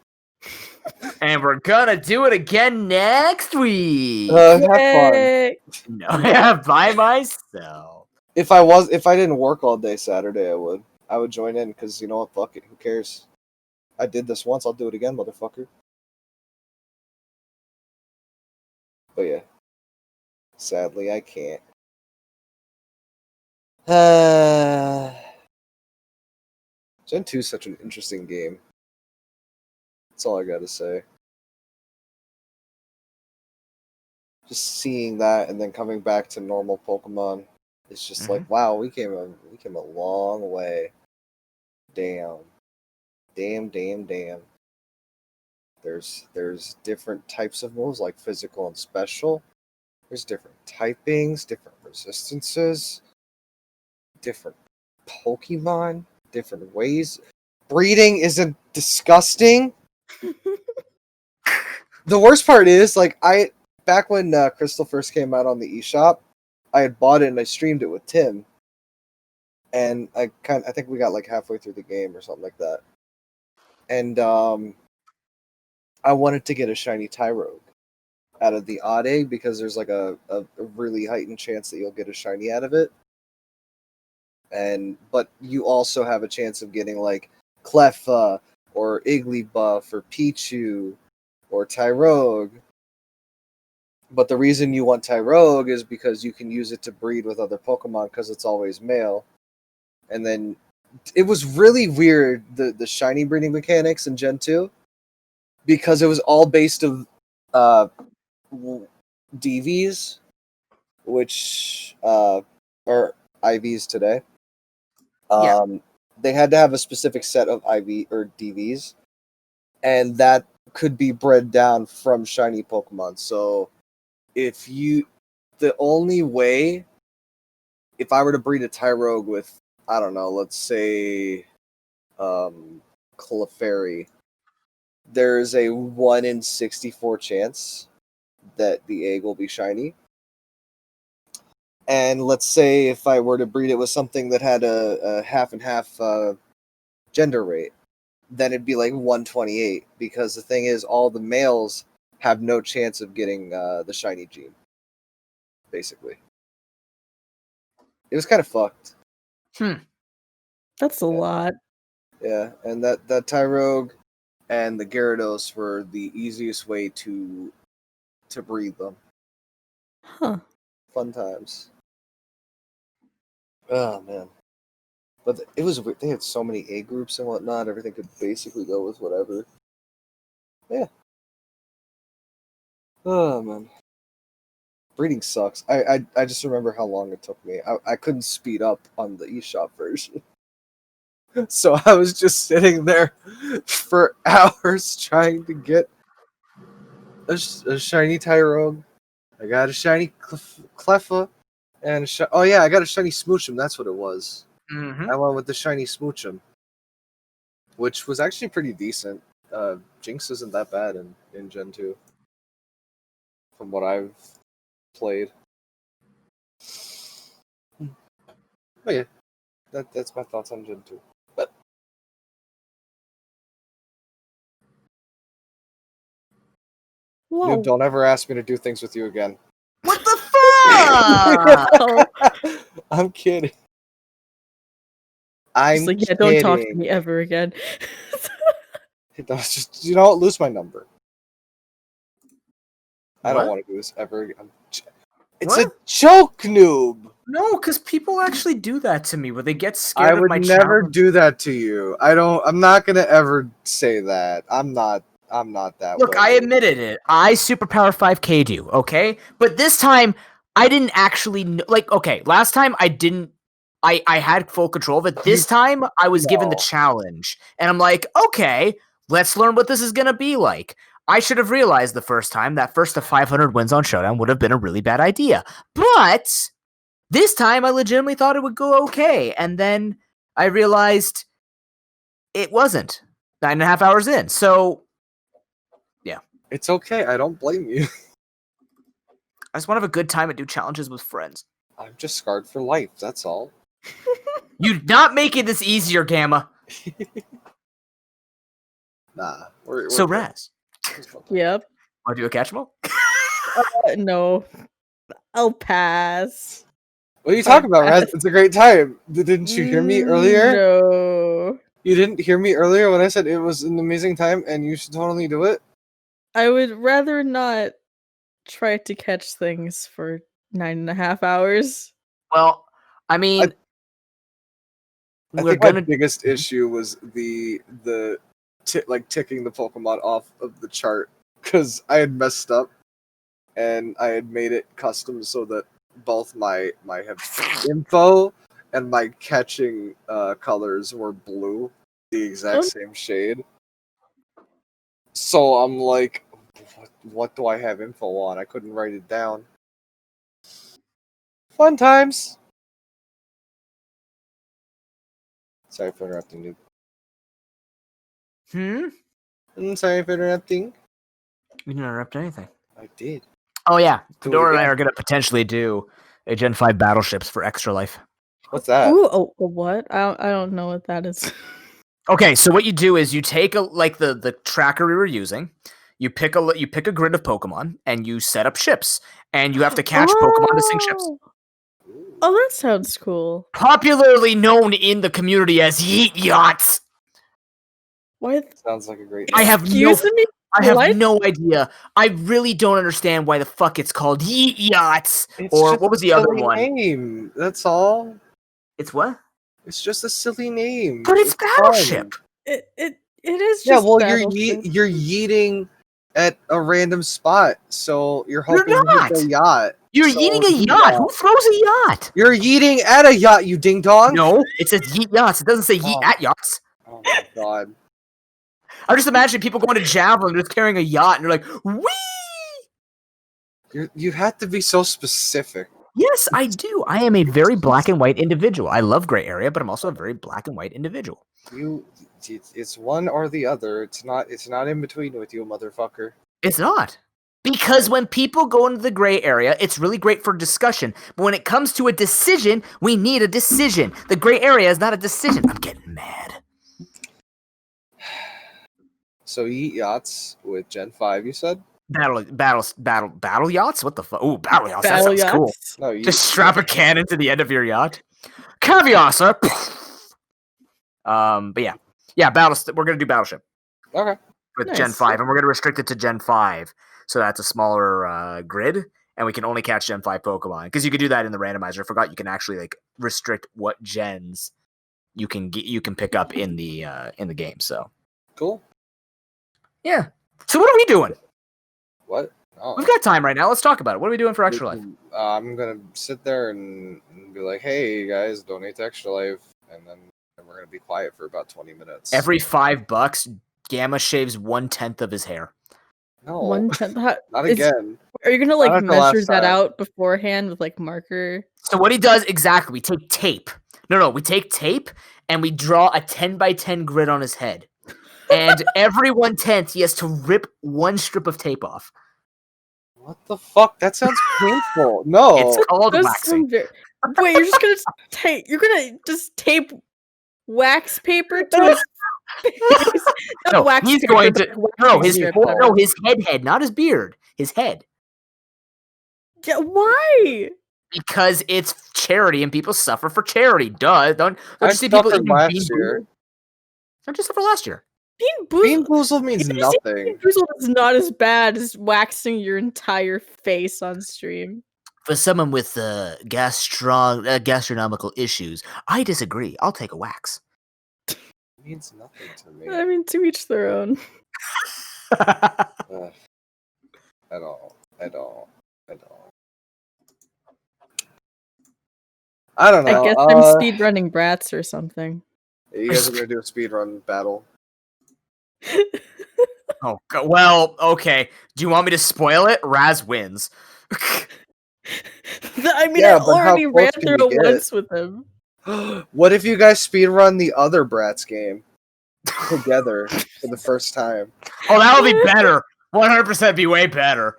And we're gonna do it again next week. Have fun. Yay. No, yeah, by myself. If I didn't work all day Saturday, I would join in because you know what? Fuck it. Who cares? I did this once. I'll do it again, motherfucker. But yeah, sadly I can't. Gen 2 is such an interesting game. That's all I gotta say. Just seeing that and then coming back to normal Pokemon, it's just like, wow, we came a long way. Damn. There's different types of moves like physical and special. There's different typings, different resistances, different Pokemon, different ways. Breeding isn't disgusting. The worst part is, like, back when Crystal first came out on the eShop, I had bought it and I streamed it with Tim, and I think we got like halfway through the game or something like that, and I wanted to get a shiny Tyrogue out of the odd egg because there's like a really heightened chance that you'll get a shiny out of it, but you also have a chance of getting like Cleffa or Igglybuff or Pichu or Tyrogue. But the reason you want Tyrogue is because you can use it to breed with other Pokemon because it's always male. And then it was really weird, the shiny breeding mechanics in Gen 2, because it was all based of DVs, which are IVs today. They had to have a specific set of IV or DVs, and that could be bred down from shiny Pokemon. So the only way, if I were to breed a Tyrogue with, I don't know, let's say Clefairy, there's a 1 in 64 chance that the egg will be shiny. And let's say if I were to breed it with something that had a half and half gender rate, then it'd be like 128, because the thing is, all the males have no chance of getting the shiny gene, basically. It was kind of fucked. That's a lot. Yeah, and that Tyrogue and the Gyarados were the easiest way to breed them. Huh. Fun times. Oh man. But it was weird. They had so many A groups and whatnot. Everything could basically go with whatever. Yeah. Oh man. Breeding sucks. I just remember how long it took me. I couldn't speed up on the eShop version. So I was just sitting there for hours trying to get a shiny Tyrogue. I got a shiny Cleffa. And oh yeah, I got a shiny Smoochum. That's what it was. I went with the shiny Smoochum, which was actually pretty decent. Jinx isn't that bad in Gen 2, from what I've played. But yeah, that's my thoughts on Gen 2. But Noob, don't ever ask me to do things with you again. What the fuck? I'm kidding. I'm like, yeah, kidding. don't talk to me ever again. Just, you know what? Lose my number. I don't want to do this ever again. It's a joke, Noob. No, because people actually do that to me, where they get scared of my I would never childhood. do that to you. I'm not gonna ever say that. I'm not that. Look, I admitted it. I Superpower 5K'd you, okay? But this time, I didn't actually like. Okay, last time I didn't I had full control of it. This time, I was given the challenge, and I'm like, okay, let's learn what this is gonna be like. I should have realized the first time that first to 500 wins on Showdown would have been a really bad idea. But this time, I legitimately thought it would go okay, and then I realized it wasn't 9.5 hours in. So, yeah. It's okay. I don't blame you. I just want to have a good time and do challenges with friends. I'm just scarred for life. That's all. You're not making this easier, Gamma. Nah. We're So, good. Raz. Yep. Want to do a catch 'em all? No. I'll pass. What are you talking about, Raz? It's a great time. Didn't you hear me earlier? No. You didn't hear me earlier when I said it was an amazing time and you should totally do it? I would rather not try to catch things for 9.5 hours. Well, I mean, I think my biggest issue was the ticking the Pokemon off of the chart because I had messed up and I had made it custom so that both my info and my catching colors were blue, the exact same shade. So I'm like, what do I have info on? I couldn't write it down. Fun times. Sorry for interrupting, dude. Sorry for interrupting. You didn't interrupt anything. I did. Oh, yeah. Do it Fedora and I again. are going to potentially do a Gen 5 battleships for Extra Life. What's that? Ooh, what? I don't know what that is. Okay, so what you do is you take the tracker we were using, you pick a grid of Pokemon, and you set up ships, and you have to catch Pokemon to sink ships. Oh, that sounds cool. Popularly known in the community as Yeet Yachts. Why? Sounds like a great. I have Excuse me? I have no idea. I really don't understand why the fuck it's called Yeet Yachts. It's Or just what was a the other silly one? name. That's all. It's what? It's just a silly name. But it's Battleship. It is just Yeah, well, Battleship. you're yeeting at a random spot, so you're hoping You're to not. hit the yacht. You're So, eating a yacht. Who throws a yacht? You're yeeting at a yacht, you ding dong. No, it says Yeet Yachts. It doesn't say Yeet at Yachts. Oh my god. I'm just imagining people going to Javelin just carrying a yacht, and they're like, wee! You have to be so specific. Yes, I do. I am a very black and white individual. I love gray area, but I'm also a very black and white individual. It's one or the other. It's not in between with you, motherfucker. It's not. Because when people go into the gray area, it's really great for discussion. But when it comes to a decision, we need a decision. The gray area is not a decision. I'm getting mad. So you eat yachts with Gen 5, you said? Battle yachts? What the fuck? Ooh, battle yachts. That Battle sounds cool. yachts? No, you Just strap a cannon to the end of your yacht. Caviar, sir. But yeah. Yeah, we're gonna do Battleship. Okay. With Gen 5, and we're gonna restrict it to Gen 5. So that's a smaller grid, and we can only catch Gen 5 Pokemon. Because you could do that in the randomizer. I forgot you can actually restrict what gens you can pick up in the game. So Cool. Yeah. So what are we doing? What? Oh. We've got time right now. Let's talk about it. What are we doing for Extra Life? I'm gonna sit there and be like, "Hey guys, donate to Extra Life," and then we're gonna be quiet for about 20 minutes. Every $5, Gamma shaves 1/10 of his hair. No, 1/10. not again. Are you gonna Not after measure last that time. out beforehand with marker? So what he does exactly? We take tape. No, we take tape and we draw a 10x10 grid on his head. And every 1/10, he has to rip one strip of tape off. What the fuck? That sounds painful. No. It's called Does waxing. Wait, you're just gonna tape? You're gonna just tape wax paper to his face? Not No, wax he's paper, going but to waxing strip. his head, not his beard. His head. Yeah, why? Because it's charity and people suffer for charity. Duh. Don't you see people suffered eating last Bean year. Boozled? Don't you suffer last year? Bean Boozled means Bean nothing. Boozled is not as bad as waxing your entire face on stream. For someone with gastronomical issues, I disagree. I'll take a wax. It means nothing to me. I mean, to each their own. At all. I don't I know. guess I'm speedrunning Bratz or something. You guys are gonna do a speedrun battle. Oh, well, okay. Do you want me to spoil it? Raz wins. I mean, Yeah, I but how already close ran can through you it get? once with him. What if you guys speedrun the other Bratz game together for the first time? Oh, that'll be better. 100% be way better.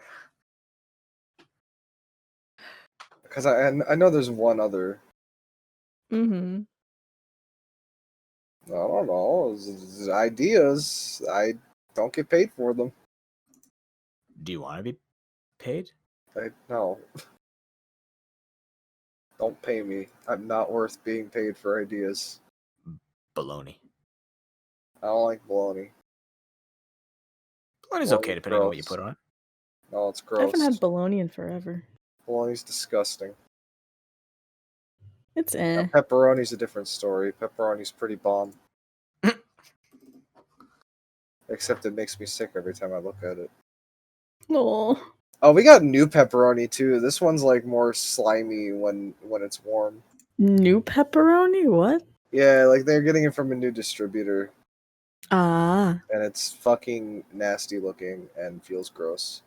Because I know there's one other. Mm-hmm. I don't know. Ideas. I don't get paid for them. Do you want to be paid? No. Don't pay me. I'm not worth being paid for ideas. Baloney. I don't like bologna. Baloney's okay depending on what you put on it. No, it's I gross. haven't had bologna in forever. Bologna's disgusting. It's Now, pepperoni's a different story. Pepperoni's pretty bomb. Except it makes me sick every time I look at it. Oh. Oh, we got new pepperoni too. This one's like more slimy when it's warm. New pepperoni? What? Yeah, like they're getting it from a new distributor. Ah. And it's fucking nasty looking and feels gross.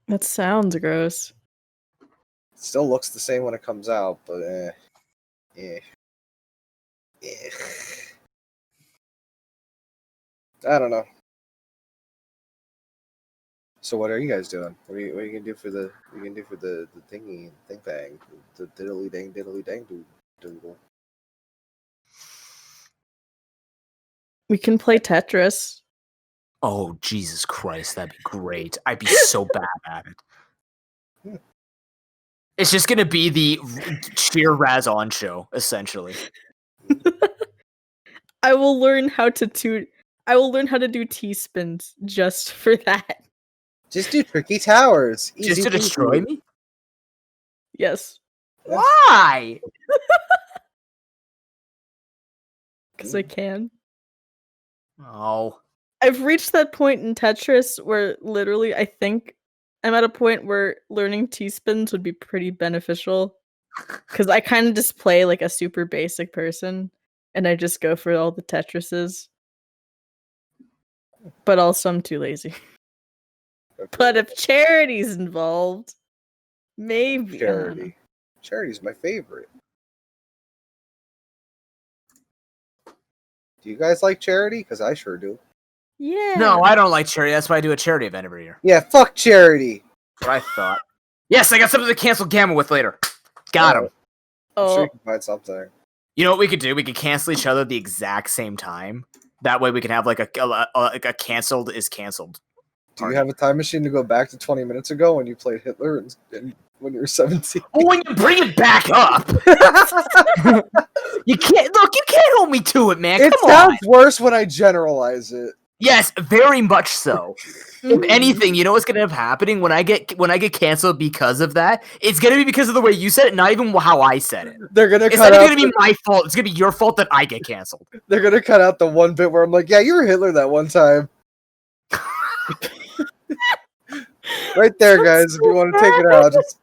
That sounds gross. It still looks the same when it comes out, but I don't know. So what are you guys doing? What are you gonna do for the thingy thing bang, the diddly dang doodle? We can play Tetris. Oh, Jesus Christ, that'd be great. I'd be so bad at it. It's just gonna be the sheer Raz on show, essentially. I will learn how to do T-spins just for that. Just do tricky towers. Easy Just to destroy me? Yes. Why? Because I can. Oh. I've reached that point in Tetris where literally I think I'm at a point where learning T-spins would be pretty beneficial. Because I kind of just play like a super basic person. And I just go for all the Tetrises. But also I'm too lazy. But if charity's involved, maybe. Charity. Charity's my favorite. Do you guys like charity? Because I sure do. Yeah. No, I don't like charity. That's why I do a charity event every year. Yeah, fuck charity. What I thought. Yes, I got something to cancel Gamma with later. Got him. I'm sure Oh, you can find something. You know what we could do? We could cancel each other at the exact same time. That way we can have like a canceled is canceled. Do you have a time machine to go back to 20 minutes ago when you played Hitler and when you were 17? Oh, when you bring it back up, you can't hold me to it, man. It Come sounds on. worse when I generalize it. Yes, very much so. If anything, you know what's gonna end up happening when I get canceled because of that? It's gonna be because of the way you said it, not even how I said it. They're gonna It's cut not out. even gonna be my fault. It's gonna be your fault that I get canceled. They're gonna cut out the one bit where I'm like, "Yeah, you were Hitler that one time." Right there, guys. If you want to take it out, just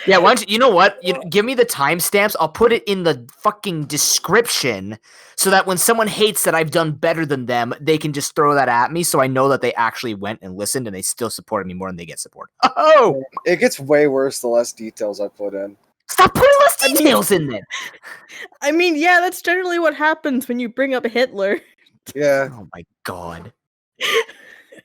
Yeah, why don't you know what? Give me the timestamps. I'll put it in the fucking description so that when someone hates that I've done better than them, they can just throw that at me so I know that they actually went and listened and they still supported me more than they get support. Oh! it gets way worse the less details I put in. Stop putting less details in there! I mean, yeah, that's generally what happens when you bring up Hitler. Yeah. Oh my god.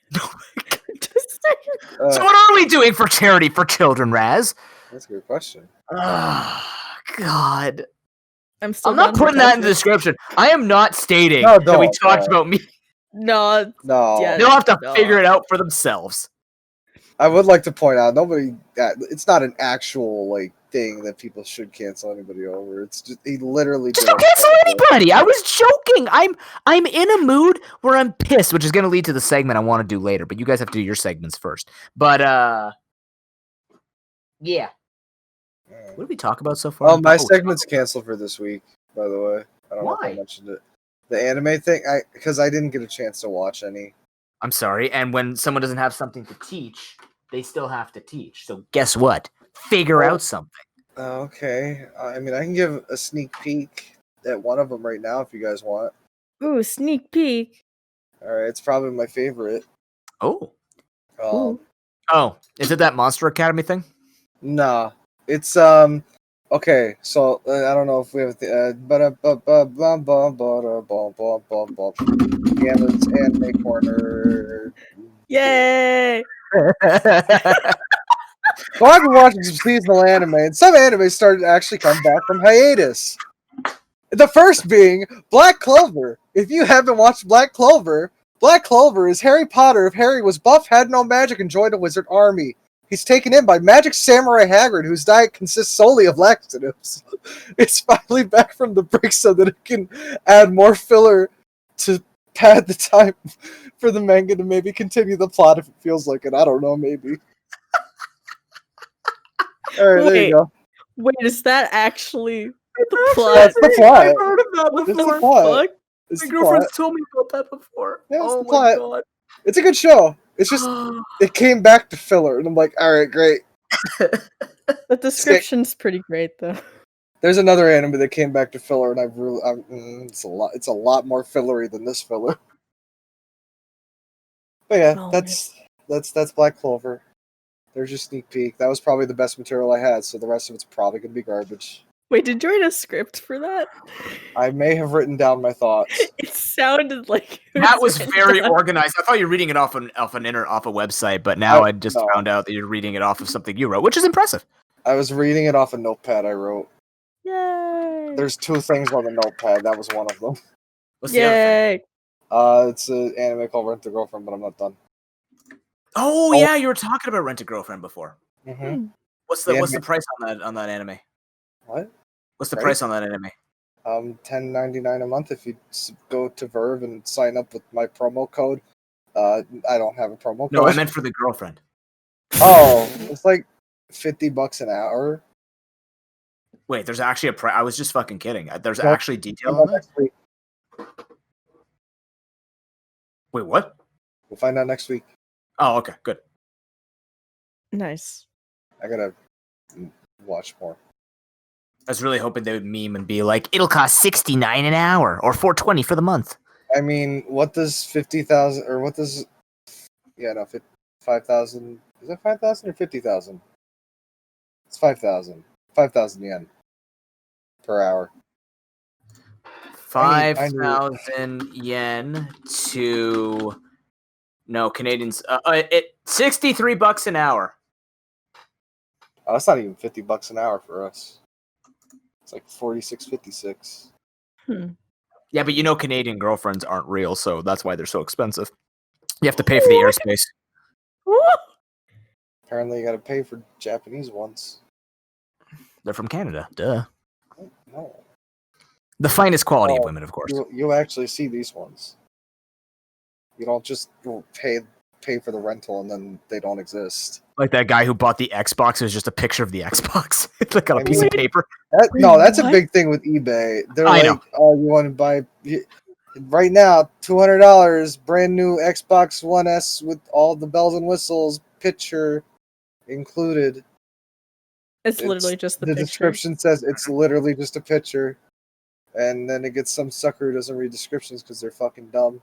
Just saying. So what are we doing for charity for children, Raz? That's a good question. God. I'm not putting that in the description. I am not stating that we talked about me. No. No. Yeah, They'll have to figure it out for themselves. I would like to point out, it's not an actual like thing that people should cancel anybody over. It's just he literally just don't cancel anybody. I was joking. I'm in a mood where I'm pissed, which is going to lead to the segment I want to do later. But you guys have to do your segments first. But yeah. What did we talk about so far? Oh, my segment's canceled for this week. By the way, I don't know if I mentioned it. The anime thing, because I didn't get a chance to watch any. I'm sorry. And when someone doesn't have something to teach, they still have to teach. So guess what? Figure out something. Okay. I mean, I can give a sneak peek at one of them right now if you guys want. Ooh, sneak peek. All right, it's probably my favorite. Oh. Ooh. Oh, is it that Monster Academy thing? Nah, it's Okay, so I don't know if we have Gamma's anime corner. Yay! So I've been watching some seasonal anime, and some anime started to actually come back from hiatus. The first being Black Clover. If you haven't watched Black Clover is Harry Potter if Harry was buff, had no magic, and joined a wizard army. He's taken in by Magic Samurai Haggard, whose diet consists solely of laxatives. It's finally back from the brink so that it can add more filler to pad the time for the manga to maybe continue the plot if it feels like it. I don't know, maybe. Alright, there you go. Wait, is that actually the plot? That's the plot. I've heard of that It's the before. plot. Fuck? It's My the girlfriend's plot. told me about that before. Yeah, it's Oh the my plot. god. It's a good show. It's just it came back to filler, and I'm like, all right, great. The description's pretty great though. There's another anime that came back to filler, and it's a lot. It's a lot more fillery than this filler. But yeah, Oh, that's Black Clover. There's your sneak peek. That was probably the best material I had, so the rest of it's probably gonna be garbage. Wait, did you write a script for that? I may have written down my thoughts. It sounded like it That was written very down. organized. I thought you were reading it off a website, but now I just no. found out that you're reading it off of something you wrote, which is impressive. I was reading it off a notepad I wrote. Yay! There's two things on the notepad. That was one of them. What's the other thing? Yay! It's an anime called Rent a Girlfriend, but I'm not done. Oh yeah, you were talking about Rent a Girlfriend before. Mm-hmm. What's the price on that anime? What? What's the price on that anime? $10.99 a month if you go to Verve and sign up with my promo code. I don't have a promo code. No, I meant for the girlfriend. Oh, it's like $50 an hour. Wait, there's actually a price. I was just fucking kidding. There's No, actually detail on that. next week. Wait, what? We'll find out next week. Oh, okay, good. Nice. I gotta watch more. I was really hoping they would meme and be like, "It'll cost $69 an hour or $420 for the month." I mean, what does 50,000 or what does? Yeah, no, 5,000. Is that 5,000 or 50,000? It's 5,000. 5,000 yen per hour. 5,000 yen to Canadians. $63 an hour. Oh, that's not even $50 an hour for us. It's like 46.56. Yeah, but Canadian girlfriends aren't real, so that's why they're so expensive. You have to pay for the airspace. Apparently, you got to pay for Japanese ones. They're from Canada. Duh. No. The finest quality of women, of course. You'll actually see these ones. You don't just pay for the rental and then they don't exist. Like that guy who bought the Xbox. It was just a picture of the Xbox. It's like on a piece of paper. That's a big thing with eBay. They're like, oh, you want to buy right now $200, brand new Xbox One S with all the bells and whistles, picture included. It's literally just the picture. Description says it's literally just a picture, and then it gets some sucker who doesn't read descriptions because they're fucking dumb.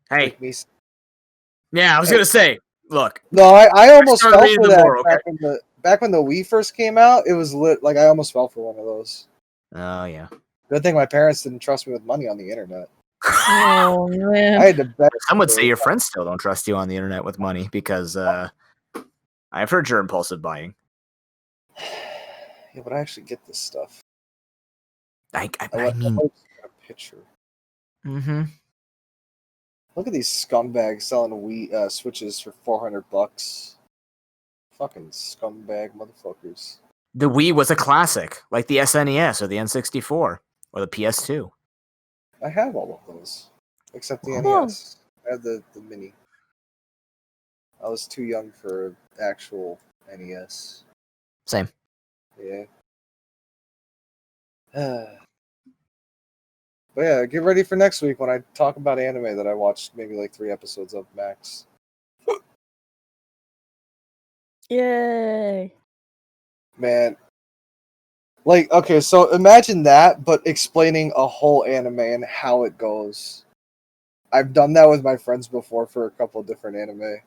Hey, like me. Yeah, I was gonna say, look. No, I almost fell for that more, back when the Wii first came out. It was lit. Like I almost fell for one of those. Oh yeah. Good thing my parents didn't trust me with money on the internet. Oh man. I had to bet. Some would say your friends still don't trust you on the internet with money because I've heard you're impulsive buying. Yeah, but I actually get this stuff. I mean, a picture. Mm-hmm. Look at these scumbags selling Wii Switches for $400. Fucking scumbag motherfuckers. The Wii was a classic, like the SNES or the N64 or the PS2. I have all of those, except the NES. I had the mini. I was too young for actual NES. Same. Yeah. But yeah, get ready for next week when I talk about anime that I watched maybe like 3 episodes of max. Yay. Man, Like, okay, so imagine that, but explaining a whole anime and how it goes. I've done that with my friends before for a couple different anime.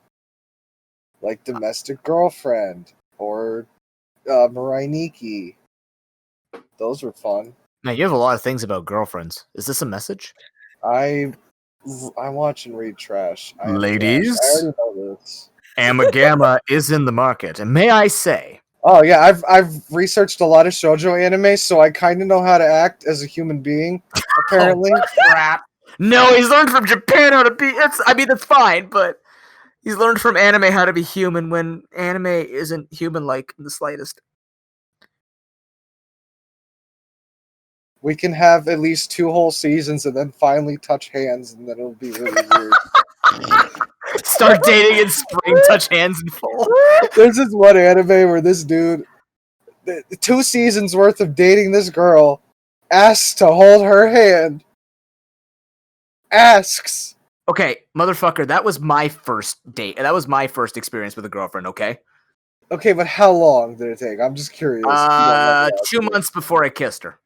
Like Domestic Girlfriend or Mirai Nikki. Those were fun. Now you have a lot of things about girlfriends. Is this a message? I watch and read trash. I am Ladies? trash. I already know this. AmaGamma is in the market, and may I say, Oh yeah, I've researched a lot of shoujo anime, so I kind of know how to act as a human being. Apparently, crap. No, he's learned from Japan how to be. That's fine, but he's learned from anime how to be human when anime isn't human-like in the slightest. we can have at least 2 whole seasons and then finally touch hands, and then it'll be really weird. Start dating in spring, touch hands in fall. There's this one anime where this dude, the 2 seasons worth of dating this girl, asks to hold her hand. Asks. Okay, motherfucker, that was my first date. That was my first experience with a girlfriend, okay? Okay, but how long did it take? I'm just curious. 2 months before I kissed her.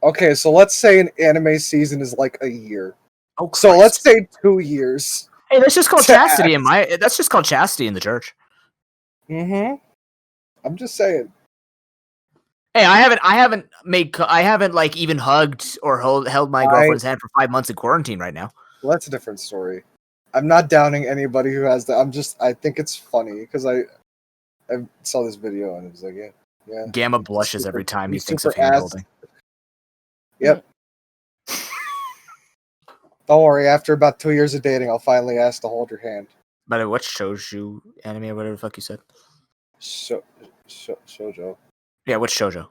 Okay, so let's say an anime season is like a year. Oh, So Christ. let's say 2 years. Hey, that's just called to chastity ask. that's just called chastity in the church. Mm-hmm. I'm just saying. Hey, I haven't like even hugged or held my girlfriend's hand for 5 months in quarantine right now. Well, that's a different story. I'm not downing anybody who has that. I think it's funny because I saw this video and it was like, yeah. Gamma blushes every time he thinks of super hand ass. holding. Yep. Don't worry. After about 2 years of dating, I'll finally ask to hold your hand. By the way, what shoujo anime or whatever the fuck you said? Shoujo. Yeah, what's shoujo?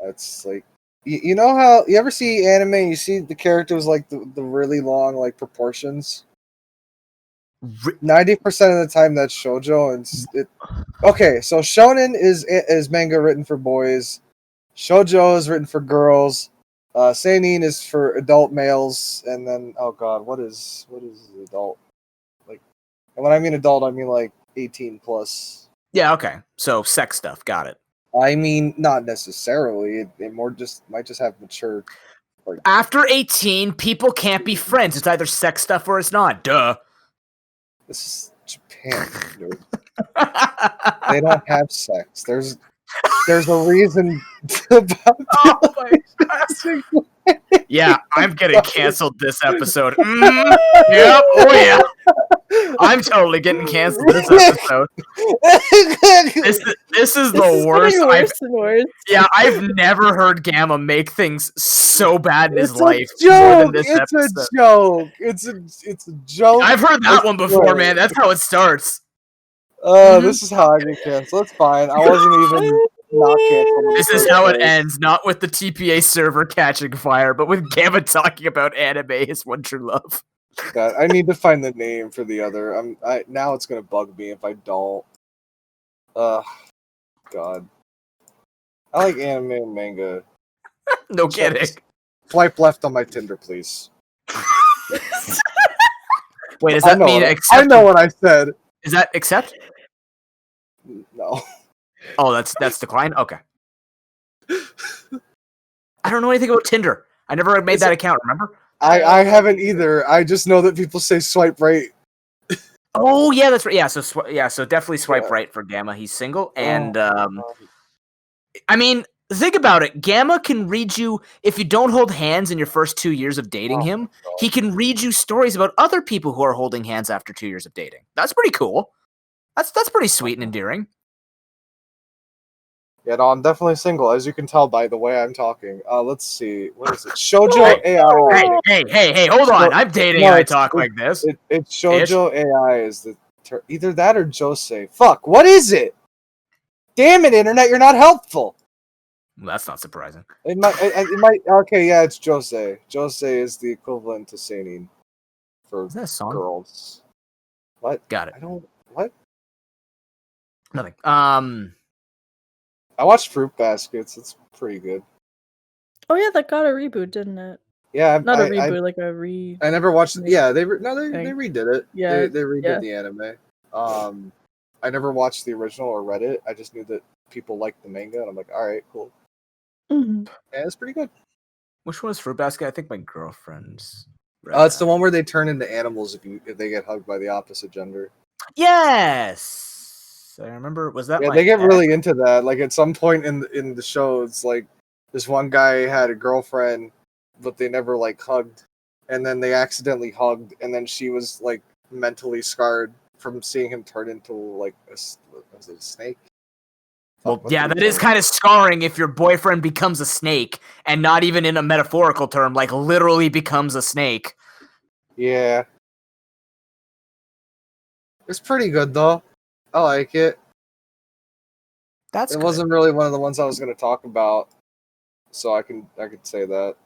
That's like, you know how you ever see anime? You see the characters like the really long like proportions. 90% of the time that's shoujo, and okay. So shonen is manga written for boys. Shoujo is written for girls. Seinen is for adult males, and then oh god, what is adult? Like, and when I mean adult, I mean like 18 plus. Yeah, okay. So sex stuff, got it. I mean, not necessarily. It more just might just have mature. Like, after 18, people can't be friends. It's either sex stuff or it's not. Duh. this is Japan, dude. They don't have sex. There's a reason about Oh my God. Yeah, I'm getting canceled this episode. Yep. Oh yeah. I'm totally getting canceled this episode. This is the worst. I've never heard Gamma make things so bad in his life. More than this episode. A joke. It's a joke. I've heard that one before, man. That's how it starts. This is how I get canceled. It's fine. I wasn't even not canceled. This is how it ends. Not with the TPA server catching fire, but with Gamma talking about anime, his one true love. God, I need to find the name for the other. Now it's gonna bug me if I don't. God. I like anime and manga. No kidding. Swipe left on my Tinder, please. Wait, does that mean accept? I know what I said. Is that accept? No. Oh, that's decline? Okay. I don't know anything about Tinder. I never made that account, remember? I haven't either. I just know that people say swipe right. Oh, yeah, that's right. Yeah, so definitely swipe right for Gamma. He's single. And, I mean, think about it. Gamma can read you, if you don't hold hands in your first 2 years of dating him, he can read you stories about other people who are holding hands after 2 years of dating. That's pretty cool. That's pretty sweet and endearing. Yeah, no, I'm definitely single, as you can tell by the way I'm talking. Let's see. What is it? Shoujo AI. Hey, hold on. I'm dating and I talk like this. It's Shoujo AI is the term. Either that or Josei. Fuck, what is it? Damn it, Internet, you're not helpful. Well, that's not surprising. It might. Okay, yeah, it's Josei. Josei is the equivalent to seinen for is that a song? Girls. What? Got it. What? Nothing. I watched Fruit Baskets. It's pretty good. Oh yeah, that got a reboot, didn't it? Yeah, not a reboot, like a re. I never watched it. Yeah, they redid it. Yeah, they redid the anime. I never watched the original or read it. I just knew that people liked the manga, and I'm like, all right, cool. Mhm. Yeah, it's pretty good. Which one was Fruit Basket? I think my girlfriend's. It's the one where they turn into animals if they get hugged by the opposite gender. Yes, I remember. Was that Yeah, my they get ex? really into that. Like at some point in the show, it's like this one guy had a girlfriend, but they never like hugged, and then they accidentally hugged, and then she was like mentally scarred from seeing him turn into like was it a snake? Well, What yeah, did he that is turn kind of scarring if your boyfriend becomes a snake, and not even in a metaphorical term, like literally becomes a snake. Yeah. It's pretty good though. I like it. That's It good. wasn't really one of the ones I was going to talk about, so I could say that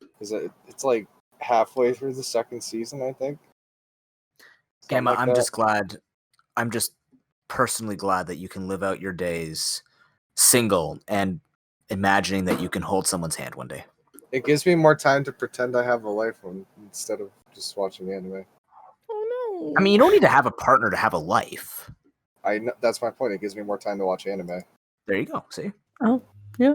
because it's like halfway through the second season, I think. Something Gamma, like I'm that. just glad. I'm just personally glad that you can live out your days single and imagining that you can hold someone's hand one day. It gives me more time to pretend I have a life instead of just watching anime. Oh no. I mean, you don't need to have a partner to have a life. That's my point. It gives me more time to watch anime. There you go. See? Oh, yeah.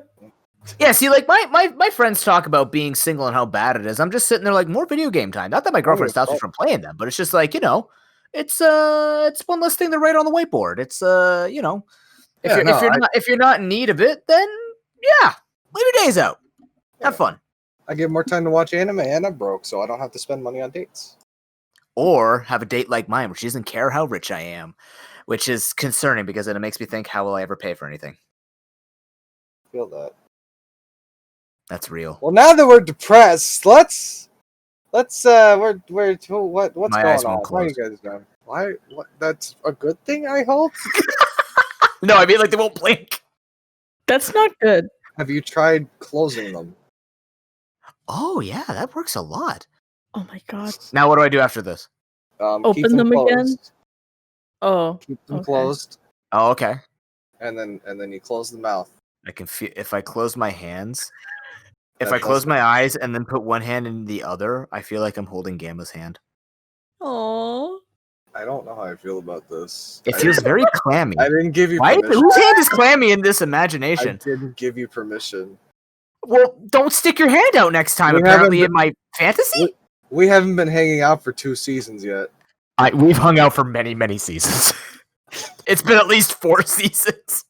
Yeah, see, like my friends talk about being single and how bad it is. I'm just sitting there like more video game time. Not that my girlfriend stops me from playing them, but it's just like, it's one less thing to write on the whiteboard. It's if you're not in need of it, then yeah, leave your days out. Have fun. I get more time to watch anime, and I'm broke, so I don't have to spend money on dates. Or have a date like mine, where she doesn't care how rich I am, which is concerning because then it makes me think, how will I ever pay for anything? Feel that. That's real. Well, now that we're depressed, let's what's going on? Why are you guys doing? Why? What? That's a good thing, I hope. No, I mean like they won't blink. That's not good. Have you tried closing them? Oh yeah, that works a lot. Oh my god. Now what do I do after this? Keep Open them again? Oh. Keep them okay. closed, Oh, okay. and then you close the mouth. I can feel if I close my hands, if That I close does my eyes and then put one hand in the other, I feel like I'm holding Gamma's hand. Aw. I don't know how I feel about this. It feels very clammy. I didn't give you Why? permission. Whose hand is clammy in this I imagination? didn't give you permission. Well, don't stick your hand out next time. We Apparently, haven't in my fantasy, We haven't been hanging out for 2 seasons yet. we've hung out for many, many seasons. It's been at least 4 seasons.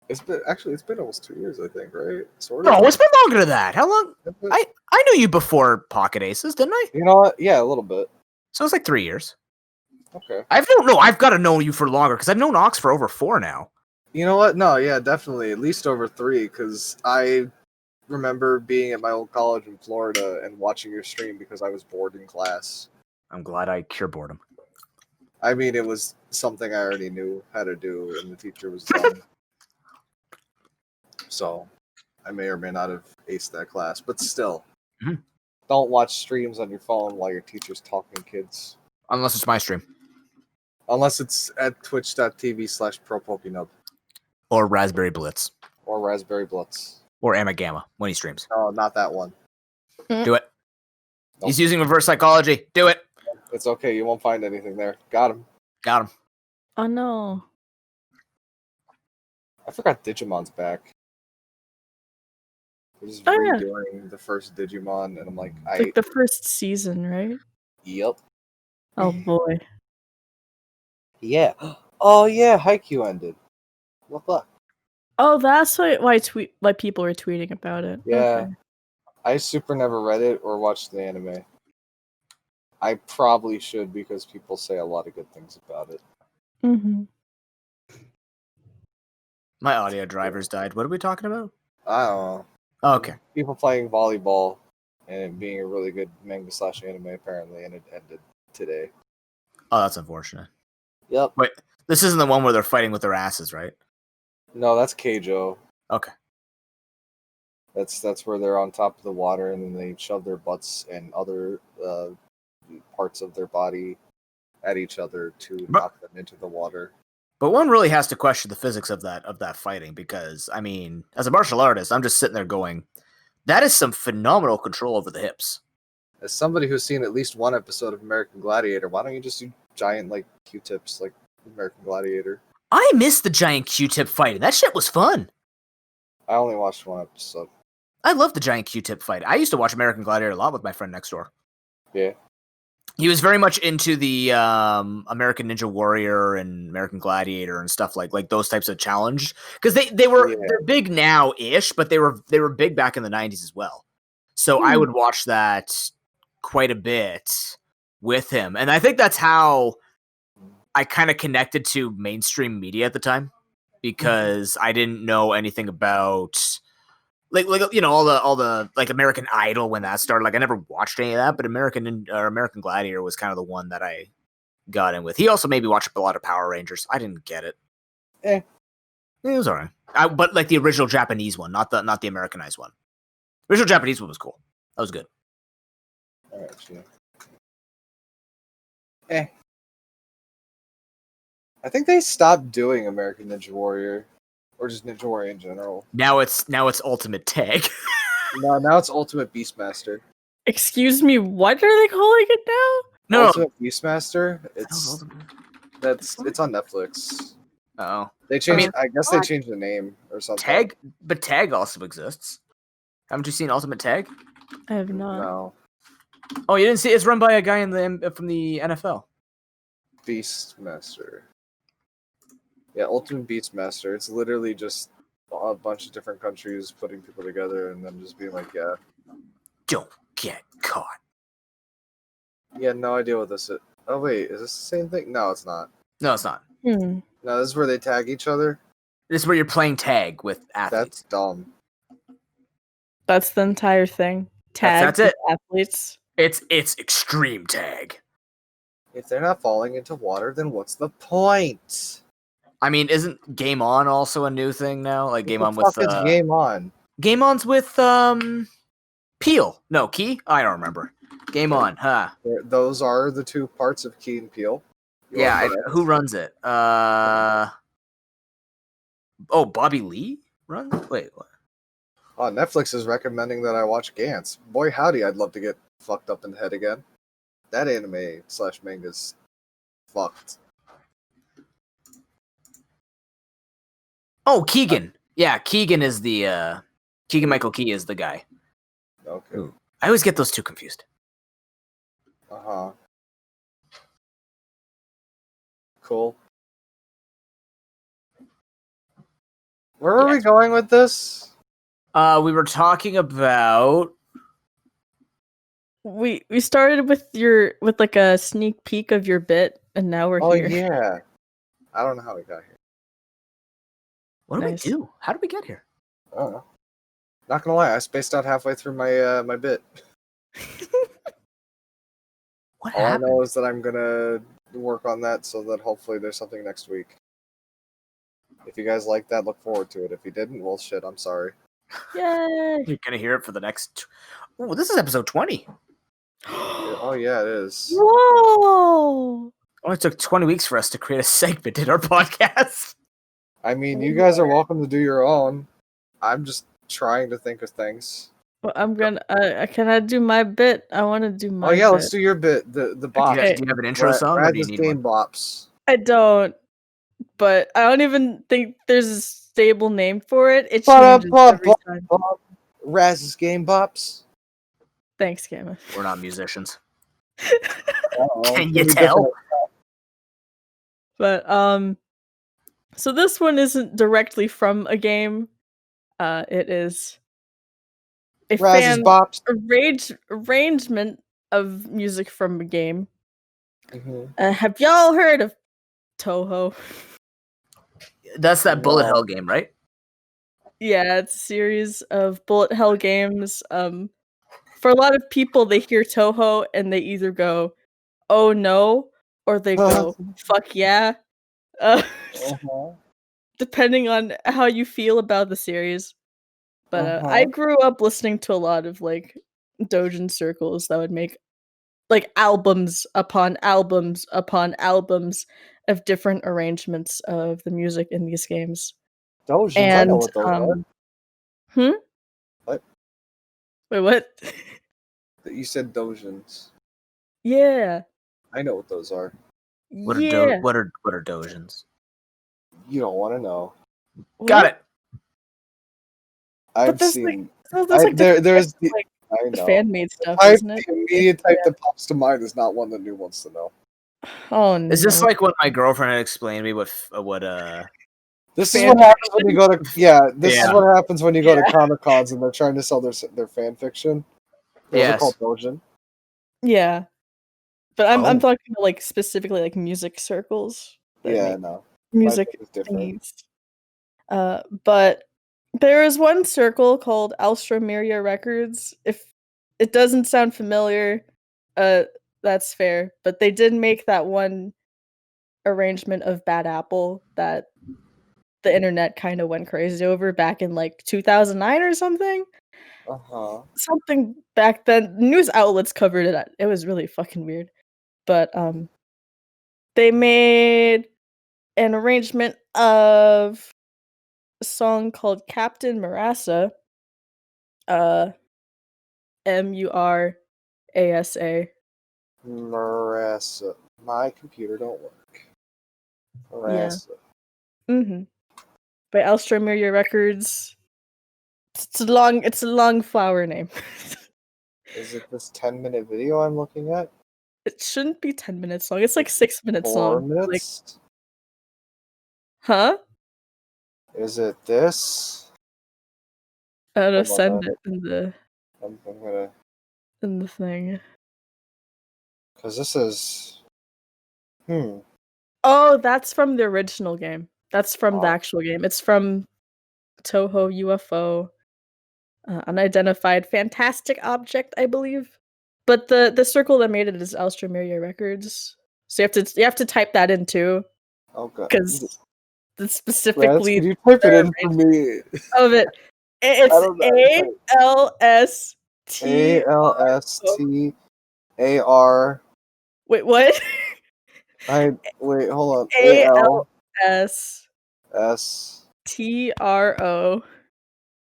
It's been almost 2 years, I think, right? Sort of. No, it's been longer than that. How long? I knew you before Pocket Aces, didn't I? You know what? Yeah, a little bit. So it's like 3 years. Okay. I've got to know you for longer because I've known Ox for over 4 now. You know what? No, yeah, definitely. At least over 3, because I remember being at my old college in Florida and watching your stream because I was bored in class. I'm glad I cure boredom. I mean, it was something I already knew how to do, and the teacher was dumb. So, I may or may not have aced that class, but still. Mhm. Don't watch streams on your phone while your teacher's talking, kids. Unless it's my stream. Unless it's at twitch.tv/ProPokeNoob. Or RazzberryBlitz. Or RazzberryBlitz. Or AmaGamma when he streams. No, not that one. Do it. Nope. He's using reverse psychology. Do it. It's okay. You won't find anything there. Got him. Got him. Oh no. I forgot Digimon's back. They're just Oh, yeah. redoing the first Digimon, and I'm like, It's like the first season, right? Yep. Oh boy. Yeah. Oh yeah, Haikyuu ended. What? Oh, that's why people were tweeting about it. Yeah. Okay. I super never read it or watched the anime. I probably should because people say a lot of good things about it. Mm-hmm. My audio drivers died. What are we talking about? I don't know. Oh, okay. People playing volleyball and it being a really good manga/anime apparently, and it ended today. Oh, that's unfortunate. Yep. Wait, this isn't the one where they're fighting with their asses, right? No, that's Keijo. Okay. That's where they're on top of the water and then they shove their butts and other parts of their body at each other to knock them into the water. But one really has to question the physics of that fighting because, I mean, as a martial artist, I'm just sitting there going, that is some phenomenal control over the hips. As somebody who's seen at least one episode of American Gladiator, why don't you just do giant Q-tips like American Gladiator? I missed the giant Q-tip fighting. That shit was fun. I only watched one episode. I love the giant Q-tip fight. I used to watch American Gladiator a lot with my friend next door. Yeah. He was very much into the American Ninja Warrior and American Gladiator and stuff like those types of challenge, because they're big now-ish, but they were big back in the 90s as well. So I would watch that quite a bit with him, and I think that's how I kind of connected to mainstream media at the time, because I didn't know anything about like all the like American Idol when that started. Like I never watched any of that, but American Gladiator was kind of the one that I got in with. He also made me watch a lot of Power Rangers. I didn't get it. It was alright. But like the original Japanese one, not the Americanized one. The original Japanese one was cool. That was good. Alright, yeah. I think they stopped doing American Ninja Warrior, or just Ninja Warrior in general. Now it's Ultimate Tag. No, now it's Ultimate Beastmaster. Excuse me, what are they calling it now? No, Ultimate Beastmaster. It's on Netflix. Oh, They changed. I guess they changed the name or something. Tag, but Tag also exists. Haven't you seen Ultimate Tag? I have not. No. Oh, you didn't see? It's run by a guy from the NFL. Beastmaster. Yeah, Ultimate Beastmaster. It's literally just a bunch of different countries putting people together and then just being like, yeah. Don't get caught. Yeah, no idea what this is. Oh, wait, is this the same thing? No, it's not. No, it's not. No, this is where they tag each other. This is where you're playing tag with athletes. That's dumb. That's the entire thing. Tag that's it. Athletes. It's extreme tag. If they're not falling into water, then what's the point? I mean, isn't Game On also a new thing now? Like Game On with with Game On. Game On's with Peel. No, Key? I don't remember. Game On, huh? Those are the two parts of Key and Peel. Who runs it? Oh, Bobby Lee runs it? Wait, what? Oh, Netflix is recommending that I watch Gantz. Boy, howdy, I'd love to get fucked up in the head again. That anime / manga's fucked. Oh, Keegan. Yeah, Keegan is the Keegan Michael Key is the guy. Okay. Ooh. I always get those two confused. Uh-huh. Cool. Where are we going with this? We were talking about We started with like a sneak peek of your bit, and now we're here. Oh yeah. I don't know how we got here. What did we do? How did we get here? I don't know. Not gonna lie, I spaced out halfway through my my bit. What All happened? I know is that I'm gonna work on that so that hopefully there's something next week. If you guys like that, look forward to it. If you didn't, well, shit, I'm sorry. Yay! You're gonna hear it for the next. Oh, this is episode 20. Oh yeah, it is. Whoa! Only took 20 weeks for us to create a segment in our podcast. I mean, you guys are welcome to do your own. I'm just trying to think of things. Well, I'm gonna. Can I do my bit? I want to do my. Oh yeah, bit. let's do your bit. The bops. Do you have an intro song? Or do you Razz's need game one? bops. I don't, but I don't even think there's a stable name for it. It changes every time. Razz's game bops. Thanks, Gamma. We're not musicians. Uh-oh. Can you tell? But so this one isn't directly from a game. It is a Razz's fan bops. arrangement of music from a game. Mm-hmm. Have y'all heard of Toho? That's that bullet hell game, right? Yeah, it's a series of bullet hell games. For a lot of people, they hear Toho and they either go, "Oh no," or they go, "Fuck yeah." Depending on how you feel about the series. But I grew up listening to a lot of like Dojin circles that would make like albums upon albums upon albums of different arrangements of the music in these games. Dojins, And I know what those are. What? Wait, what? You said Dojins. Yeah. I know what those are. What yeah. are Dojins? You don't want to know. Got it. I've there's like seen. there's like different There's types of, like I the know. fan made stuff, Type, isn't it? the immediate type that pops to mind is not one that New wants to know. Oh Is this no. like what my girlfriend had explained to me? What This is Fan what happens when you go to This is Yeah. what happens when you go to Comic Cons and they're trying to sell their fan fiction. Those are Yes. called dojin. Yeah. But I'm Oh. talking about like specifically like music circles that Yeah, make no. music Is different. thingies. But there is one circle called Alstromeria Records. If it doesn't sound familiar, that's fair. But they did make that one arrangement of Bad Apple that the internet kind of went crazy over back in like 2009 or something. Something back then. News outlets covered it. It was really fucking weird. But they made an arrangement of a song called Captain Marassa. Murasa. Marassa. My computer don't work. Yeah. Marassa. By Alstromeria Records. It's a long flower name. Is it this 10-minute video I'm looking at? It shouldn't be 10 minutes long. It's like 6 minutes 4 long. Like, minutes? huh? Is it this? I don't know, Hold on, send it I'm gonna, in the thing. because this is, Oh, that's from the original game. That's from the Oh. actual game. It's from Toho UFO. Unidentified fantastic object, I believe. But the circle that made it is Alstromeria Records. So you have to type that in too, Okay. because it's Raz, specifically could you type it their in for me? of it. I It's don't know. ALST. ALSTAR. Wait, what? Wait, hold on. ALSTRO. ALSTRO.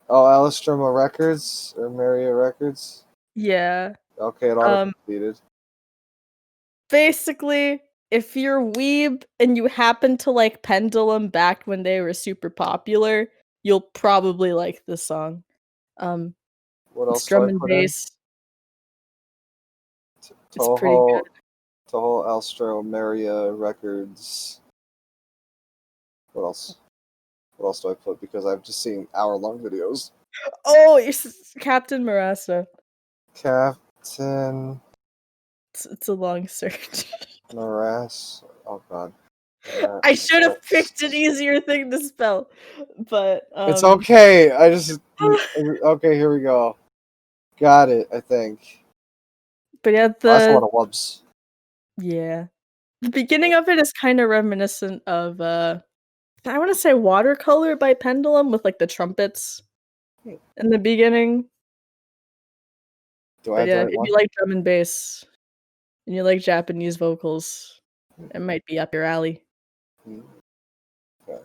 Oh, Alistroma Records or Maria Records. Yeah. Okay, it auto completed. Basically, if you're weeb and you happen to like Pendulum back when they were super popular, you'll probably like this song. What It's else do drum I and put in? bass. It's pretty good. Toho Alstro Maria Records. What else? What else do I put? Because I've just seen hour-long videos. Oh, it's Captain Marassa. Captain It's a long search. Morass. Oh god. I should have picked an easier thing to spell, but It's okay. I just okay. Here we go. Got it. I think. But yeah, That's a lot of wubs. yeah, the beginning of it is kind of reminiscent of I want to say Watercolor by Pendulum with like the trumpets in the beginning. Do I But have yeah, the if right one? you like drum and bass and you like Japanese vocals, it might be up your alley. Okay.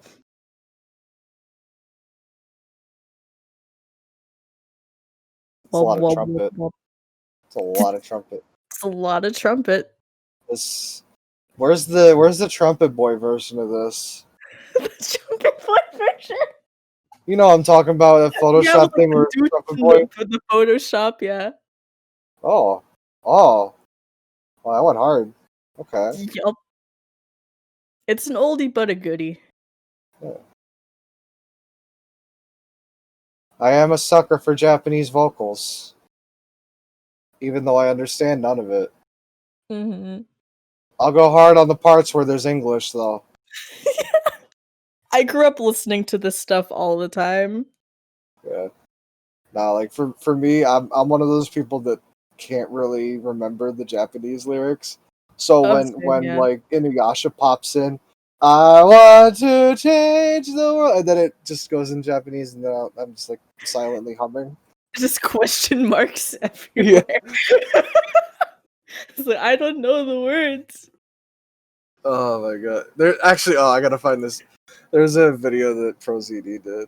It's a lot of trumpet. It's a lot of trumpet. It's a lot of trumpet. Where's the trumpet boy version of this? The trumpet boy version. You know what I'm talking about, that Photoshop Yeah, with, like, thing where the trumpet boy. for the Photoshop, yeah. Oh. Well, that went hard. Okay. Yup. It's an oldie but a goodie. Yeah. I am a sucker for Japanese vocals, even though I understand none of it. I'll go hard on the parts where there's English, though. I grew up listening to this stuff all the time. Yeah. Nah, like for me, I'm one of those people that can't really remember the Japanese lyrics. So when like Inuyasha pops in, I want to change the world, and then it just goes in Japanese, and then I'm just like silently humming. Just question marks everywhere. Yeah. It's like, I don't know the words. Oh my god! There actually, I gotta find this. There's a video that ProZD did.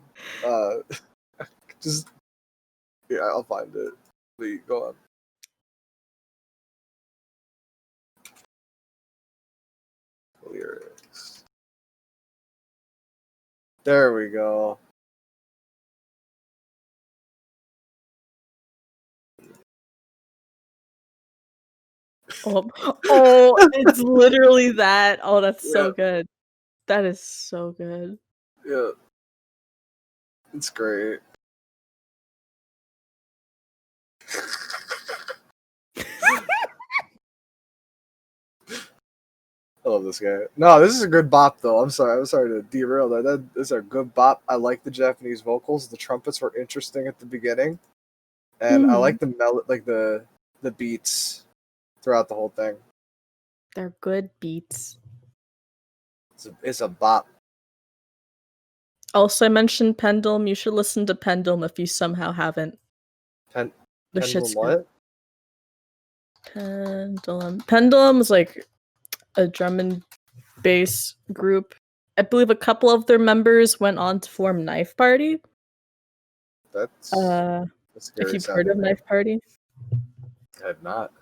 Just yeah, I'll find it. Please go on. Lyrics. There we go. Oh, it's literally that. Oh, that's so Yeah. good. That is so good. Yeah. It's great. I love this guy. No, this is a good bop though. I'm sorry to derail that. That is a good bop. I like the Japanese vocals. The trumpets were interesting at the beginning, and I like the the beats throughout the whole thing. They're good beats. It's a bop. Also, I mentioned Pendulum. You should listen to Pendulum if you somehow haven't. The Pendulum shit's good. what? Pendulum. Pendulum is like a drum and bass group. I believe a couple of their members went on to form Knife Party. That's If you've heard of Knife Party. I have not.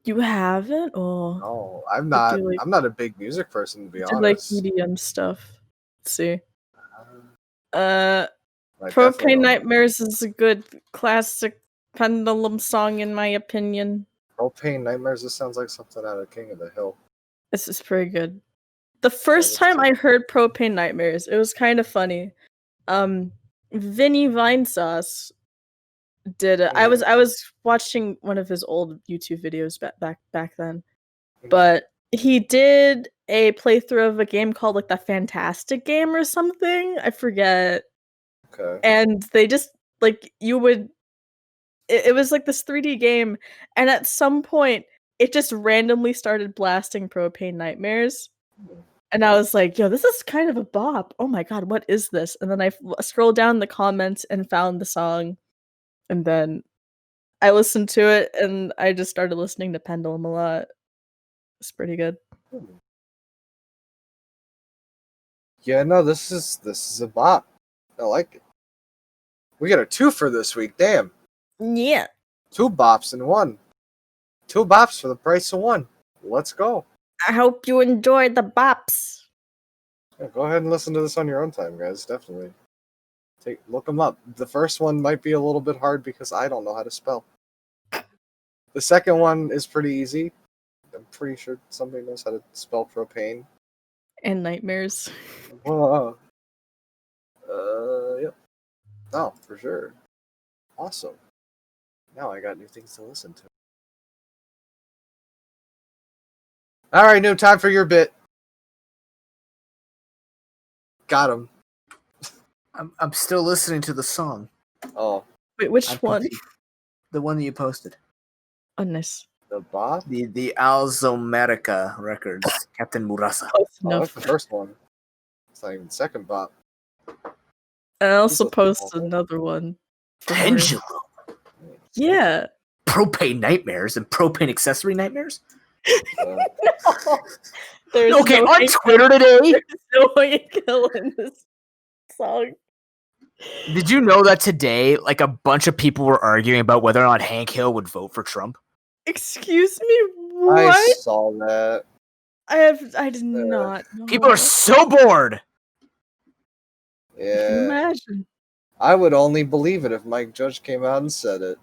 You haven't? Oh. No, I'm not. I'm not a big music person, to be honest. Like EDM stuff. Let's see. I Propane Nightmares is a good classic Pendulum song in my opinion. Propane Nightmares. This sounds like something out of King of the Hill. This is pretty good. The first time I heard Propane Nightmares, it was kind of funny. Vinny Vinesauce did it. I was watching one of his old YouTube videos back then. But he did a playthrough of a game called like the Fantastic Game or something. I forget. Okay. And they just like it was like this 3D game, and at some point it just randomly started blasting Propane Nightmares. And I was like, yo, this is kind of a bop. Oh my god, what is this? And then I scrolled down the comments and found the song. And then I listened to it, and I just started listening to Pendulum a lot. It's pretty good. Yeah, no, this is a bop. I like it. We got a 2 for this week. Damn. Yeah. 2 bops in one. 2 bops for the price of 1. Let's go. I hope you enjoyed the bops. Yeah, go ahead and listen to this on your own time, guys. Definitely. Look them up. The first one might be a little bit hard because I don't know how to spell. The second one is pretty easy. I'm pretty sure somebody knows how to spell propane. And nightmares. Yep. No, for sure. Awesome. Now I got new things to listen to. All right, Noob, time for your bit. Got him. I'm still listening to the song. Oh. Wait, which one? The one that you posted. Oh, nice. The bop? The Alzomerica Records, Captain Murasa. Oh, that's the first one. It's not even the second bop. I also posted another one. Pendulum. Yeah. Propane Nightmares and Propane Accessory Nightmares? There's okay, on Twitter today. There's no way to kill in this song. Did you know that today, like a bunch of people were arguing about whether or not Hank Hill would vote for Trump? Excuse me, what? I saw that. I did not know. People are so bored. Yeah. Can you imagine? I would only believe it if Mike Judge came out and said it.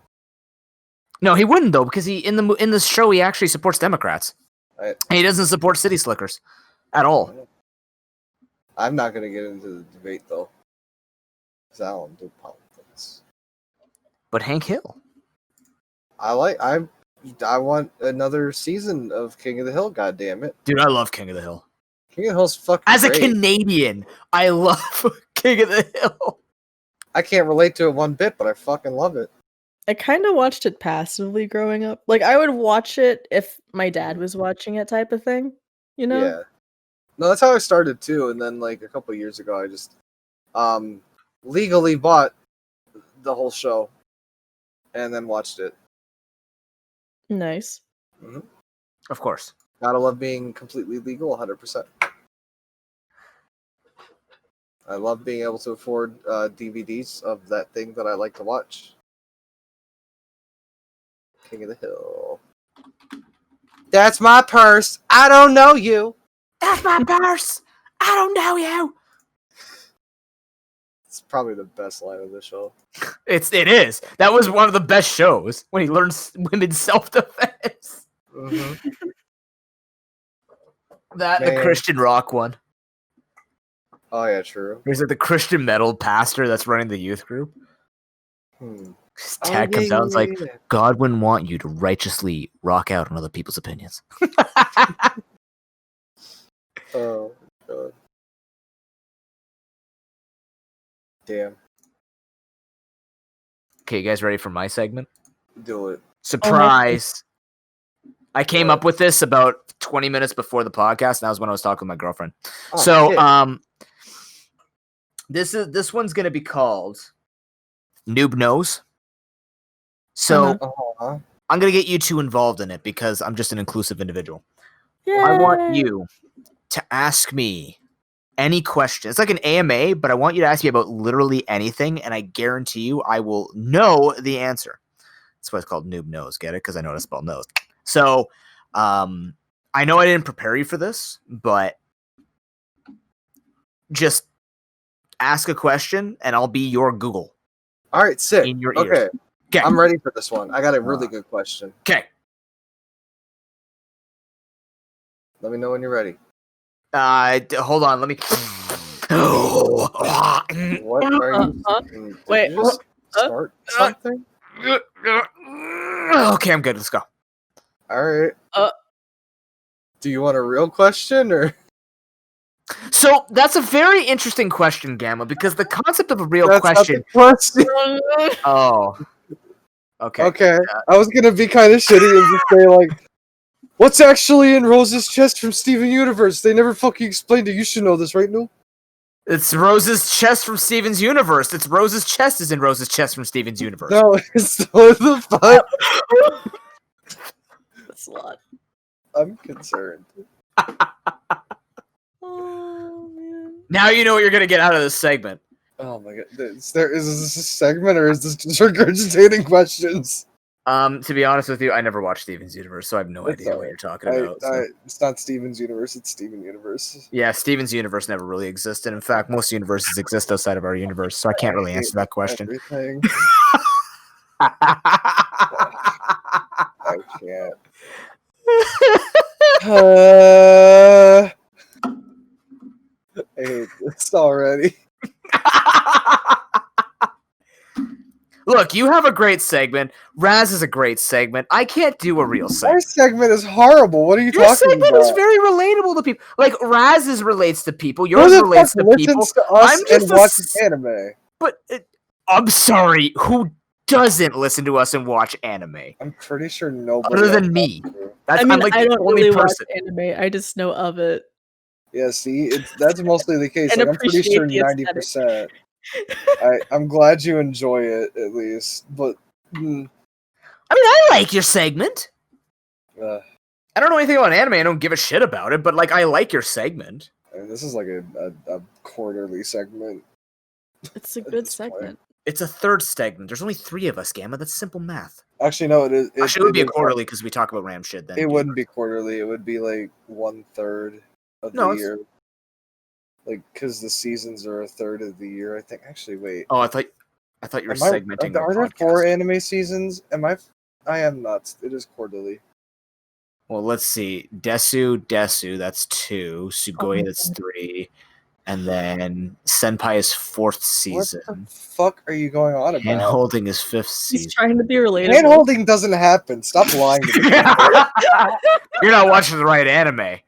No, he wouldn't though, because he in the show he actually supports Democrats. Right. He doesn't support city slickers at all. I'm not going to get into the debate though, because I don't do politics. But Hank Hill. I want another season of King of the Hill. God damn it, dude! I love King of the Hill. King of the Hill's fucking As great. a Canadian, I love King of the Hill. I can't relate to it one bit, but I fucking love it. I kind of watched it passively growing up. Like, I would watch it if my dad was watching it, type of thing. You know? Yeah. No, that's how I started too. And then, like, a couple of years ago, I just legally bought the whole show and then watched it. Nice. Mm-hmm. Of course. Gotta love being completely legal, 100%. I love being able to afford DVDs of that thing that I like to watch. King of the Hill. That's my purse. I don't know you. That's my purse. I don't know you. It's probably the best line of the show. It is. That was one of the best shows when he learns women's self-defense. Mm-hmm. That the Man. Christian rock one. Oh yeah, true. Is it the Christian metal pastor that's running the youth group? His tag comes out and it's like, God wouldn't want you to righteously rock out on other people's opinions. Oh god. Damn. Okay, you guys ready for my segment? Do it. Surprise! I came What? up with this about 20 minutes before the podcast, and that was when I was talking with my girlfriend. Oh, So, shit. this one's gonna be called Noob Knows. So Uh-huh. I'm gonna get you two involved in it because I'm just an inclusive individual. Yay! I want you to ask me any question. It's like an AMA, but I want you to ask me about literally anything, and I guarantee you I will know the answer. That's why it's called Noob Knows. Get it? Because I know how to spell nose. So, I know I didn't prepare you for this, but just ask a question, and I'll be your Google All right, sick. in your ears. Okay. Okay. I'm ready for this one. I got a really good question. Okay. Let me know when you're ready. Hold on. Let me. What are you? Did Wait, you just start something? Okay, I'm good. Let's go. All right. Uh. Do you want a real question or? So that's a very interesting question, Gamma, because the concept of a real That's not question. the question. Oh. Okay. Okay. I was gonna be kind of shitty and just say like, what's actually in Rose's chest from Steven Universe? They never fucking explained it. You should know this, right, Noob? It's Rose's chest from Steven's universe. It's Rose's chest is in Rose's chest from Steven's universe. No, it's what the fuck. That's a lot. I'm concerned. Oh man. Now you know what you're gonna get out of this segment. Oh my god. Is this a segment or is this just regurgitating questions? To be honest with you, I never watched Steven's universe, so I have no It's idea what alright. you're talking about. So. It's not Steven's Universe, it's Steven Universe. Yeah, Steven's universe never really existed. In fact, most universes exist outside of our universe, so I can't really answer that question. Everything. I I can't. I hate this already. Look, you have a great segment. Raz is a great segment. I can't do a real Our segment. segment is horrible. What are you Your talking segment about? is very relatable to people. Like Raz's relates to people. Who Yours the relates fuck to people. listens to us I'm just and a watches s- anime? But I'm sorry. Who doesn't listen to us and watch anime? I'm pretty sure nobody. Other I than talk me. to. That's I mean, I'm like I the don't only really person. watch anime. I just know of it. Yeah, see, that's mostly the case. And Like, I'm pretty appreciate sure the aesthetic. 90%. I'm glad you enjoy it at least, but I mean, I like your segment. I I don't know anything about anime. I don't give a shit about it, but like, I like your segment. mean, this is like a quarterly segment. It's a At good this point. segment. It's a third segment. There's only 3 of us, Gamma. That's simple math. Actually, no, it is. Actually, it would be a is- quarterly because we talk about ram shit then. It wouldn't be quarterly. It would be like 1/3 of No, the it's- year. Like, because the seasons are 1/3 of the year. I think. Actually, wait. Oh, I thought you were segmenting. Are there 4 anime seasons? I am not. It is quarterly. Well, let's see. Desu, that's 2. Sugoi, that's 3. And then Senpai is 4th What season. the fuck are you going on about? Hand holding is 5th He's season. trying to be relatable. Hand holding doesn't happen. Stop lying to me. You're not watching the right anime.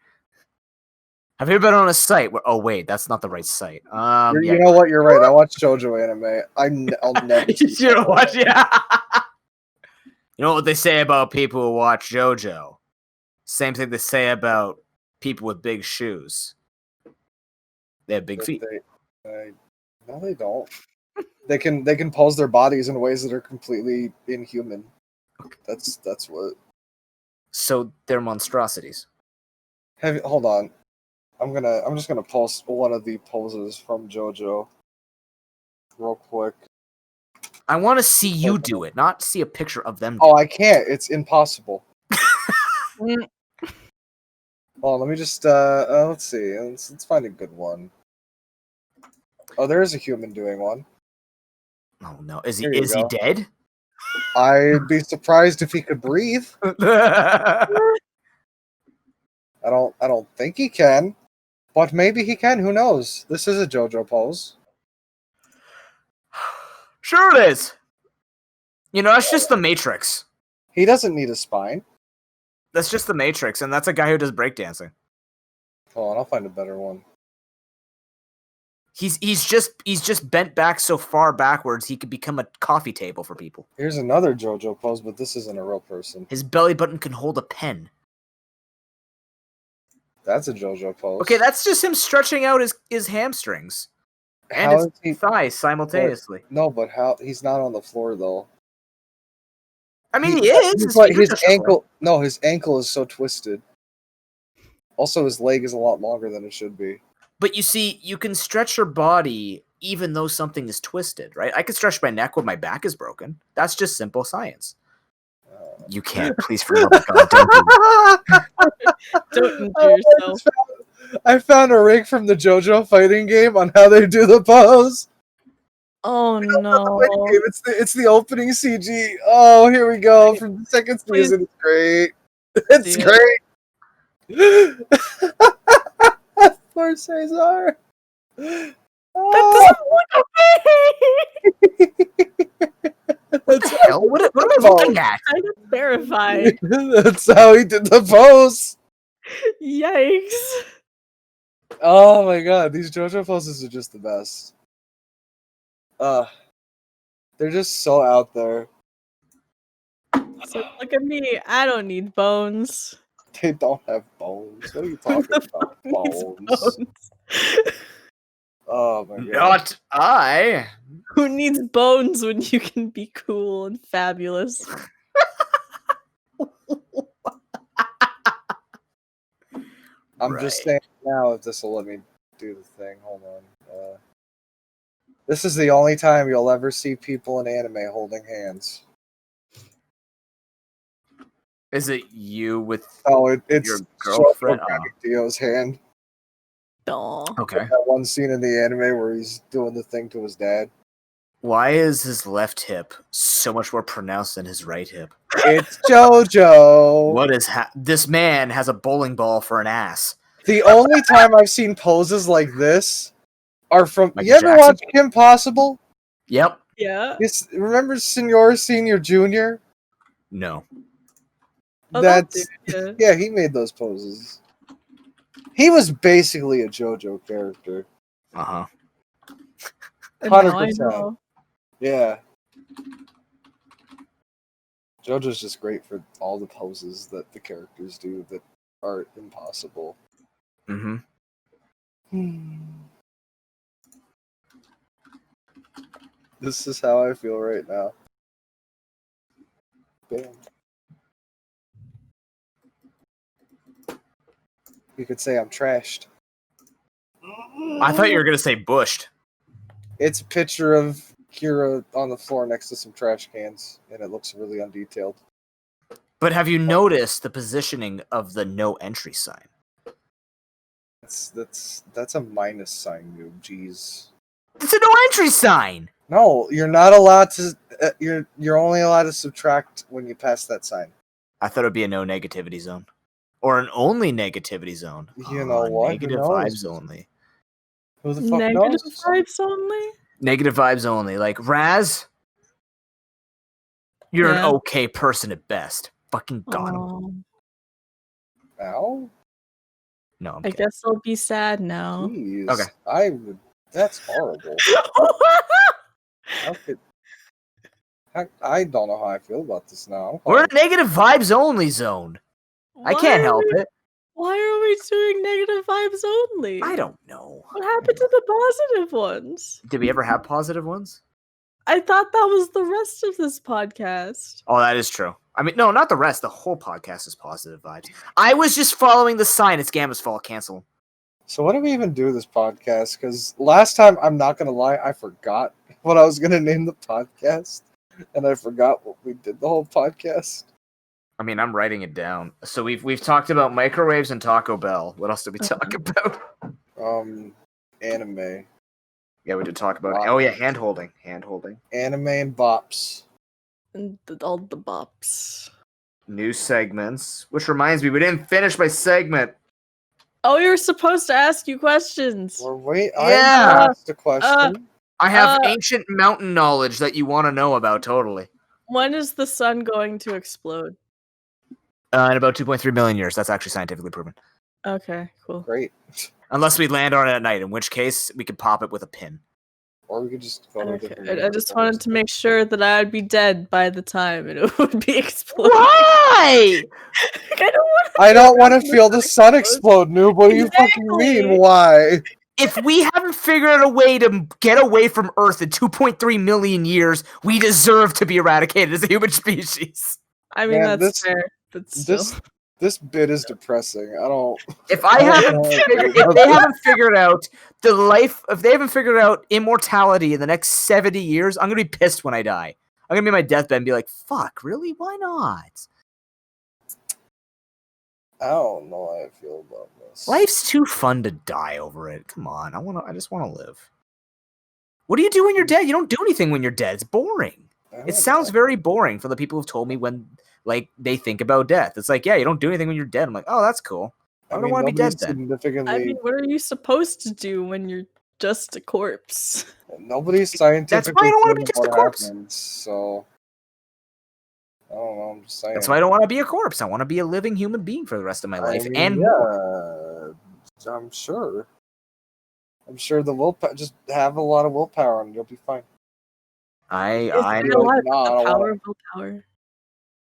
Have you been on a site where? Oh wait, that's not the right site. You know what? You're right. I watch JoJo anime. I'll never. You should watch. Yeah. You know what they say about people who watch JoJo? Same thing they say about people with big shoes. They have big feet. No, they don't. They can pose their bodies in ways that are completely inhuman. That's what. So they're monstrosities. Hold on. I'm just gonna post one of the poses from JoJo real quick. I want to see you do it, not see a picture of them. Oh, I can't. It's impossible. Oh, let me just let's see. Let's find a good one. Oh, there is a human doing one. Oh no, is he Here you is he go. dead? I'd be surprised if he could breathe. I don't think he can. But maybe he can, who knows? This is a JoJo pose. Sure it is. You know, that's just the Matrix. He doesn't need a spine. That's just the Matrix, and that's a guy who does breakdancing. Hold on, I'll find a better one. He's just bent back so far backwards he could become a coffee table for people. Here's another JoJo pose, but this isn't a real person. His belly button can hold a pen. That's a JoJo pose. Okay, that's just him stretching out his hamstrings and How his is he? thighs simultaneously. No, but how? He's not on the floor though. I mean, he is. He's like his ankle. No, his ankle is so twisted. Also, his leg is a lot longer than it should be. But you see, you can stretch your body even though something is twisted, right? I can stretch my neck when my back is broken. That's just simple science. You can't, please, for love of God, Don't injure yourself. I found a rig from the JoJo fighting game on how they do the pose. Oh no! It's the opening CG. Oh, here we go from the second season. It's great. It's great. Poor Cesar. That doesn't look okay. What the hell? What am I looking at? I'm terrified. That's how he did the pose. Yikes! Oh my god, these JoJo poses are just the best. They're just so out there. So look at me. I don't need bones. They don't have bones. What are you talking about? Bones. Oh my god. Not I. Who needs bones when you can be cool and fabulous? I'm just saying now if this will let me do the thing. Hold on. This is the only time you'll ever see people in anime holding hands. Is it you with it's your girlfriend? Dio's hand. Aw. Okay. That one scene in the anime where he's doing the thing to his dad. Why is his left hip so much more pronounced than his right hip? It's JoJo. What is this man has a bowling ball for an ass. The only time I've seen poses like this are from. Michael You ever Jackson? watch Kim Possible? Yep. Yeah. Remember Senor Senior Junior? No. Oh, That's dude, yeah. He made those poses. He was basically a JoJo character. Uh-huh. 100%. Yeah. JoJo's just great for all the poses that the characters do that are impossible. Mm-hmm. This is how I feel right now. Bam. You could say I'm trashed. I thought you were gonna say bushed. It's a picture of Kira on the floor next to some trash cans, and it looks really undetailed. But have you noticed the positioning of the no entry sign? That's a minus sign, noob. Jeez. It's a no entry sign. No, you're not allowed to. You're only allowed to subtract when you pass that sign. I thought it'd be a no negativity zone, or an only negativity zone. You know what? Negative Who knows? vibes only. Who the fuck Negative knows? vibes only? Negative vibes only. Like Raz, you're Yeah. an okay person at best. Fucking got him. Aw. Ow? No, I'm I kidding. guess I'll be sad now. Jeez. Okay. I would. That's horrible. How could? I don't know how I feel about this now. We're in a negative vibes only zone. I can't help it. Why are we doing negative vibes only? I don't know. What happened to the positive ones? Did we ever have positive ones? I thought that was the rest of this podcast. Oh, that is true. I mean, no, not the rest. The whole podcast is positive vibes. I was just following the sign. It's Gamma's fault. Cancel. So what do we even do this podcast? Because last time, I'm not gonna lie, I forgot what I was gonna name the podcast, and I forgot what we did the whole podcast. I mean, I'm writing it down. So we've talked about microwaves and Taco Bell. What else did we talk about? Anime, Yeah, we did talk about. Oh yeah, hand holding. anime and bops. And all the bops. New segments. Which reminds me, we didn't finish my segment. Oh, you were supposed to ask you questions. Or wait, Yeah. I asked a question. I have Uh, ancient mountain knowledge that you want to know about, totally. When is the sun going to explode? In about 2.3 million years. That's actually scientifically proven. Okay, cool. Great. Unless we land on it at night, in which case we could pop it with a pin. Or we could just go to a Okay. different I just wanted to make sure that I'd be dead by the time it would be exploding. Why? I don't want to feel the sun explode, Noob. What do you fucking mean? Exactly. Why? If we haven't figured out a way to get away from Earth in 2.3 million years, we deserve to be eradicated as a human species. I mean, Man, that's fair, but still. This bit is depressing. I don't. If they haven't figured out if they haven't figured out immortality in the next 70 years, I'm gonna be pissed when I die. I'm gonna be on my deathbed and be like, "Fuck, really? Why not?" I don't know how I feel about this. Life's too fun to die over it. Come on, I just want to live. What do you do when you're dead? You don't do anything when you're dead. It's boring. It sounds very boring for the people who've told me when they think about death. It's like, yeah, you don't do anything when you're dead. I'm like, oh, that's cool. I don't want to be dead then. I mean, what are you supposed to do when you're just a corpse? Nobody's scientifically. That's why I don't want to be just a corpse. Happens, so I don't know. I'm just saying. That's why I don't want to be a corpse. I want to be a living human being for the rest of my life. I mean, and yeah, I'm sure. I'm sure the willpower. Just have a lot of willpower, and you'll be fine. I know the power of willpower.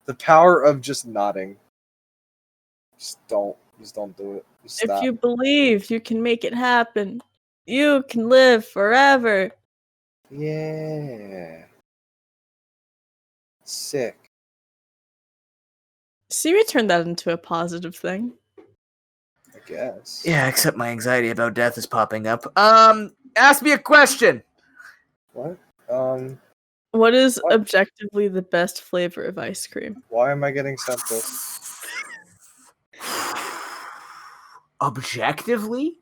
The power of just nodding. Just don't do it. Just if stop. you believe you can make it happen, you can live forever. Yeah. Sick. See, we turned that into a positive thing. I guess. Yeah, except my anxiety about death is popping up. Ask me a question. What? What is objectively the best flavor of ice cream? Why am I getting sent this? Objectively?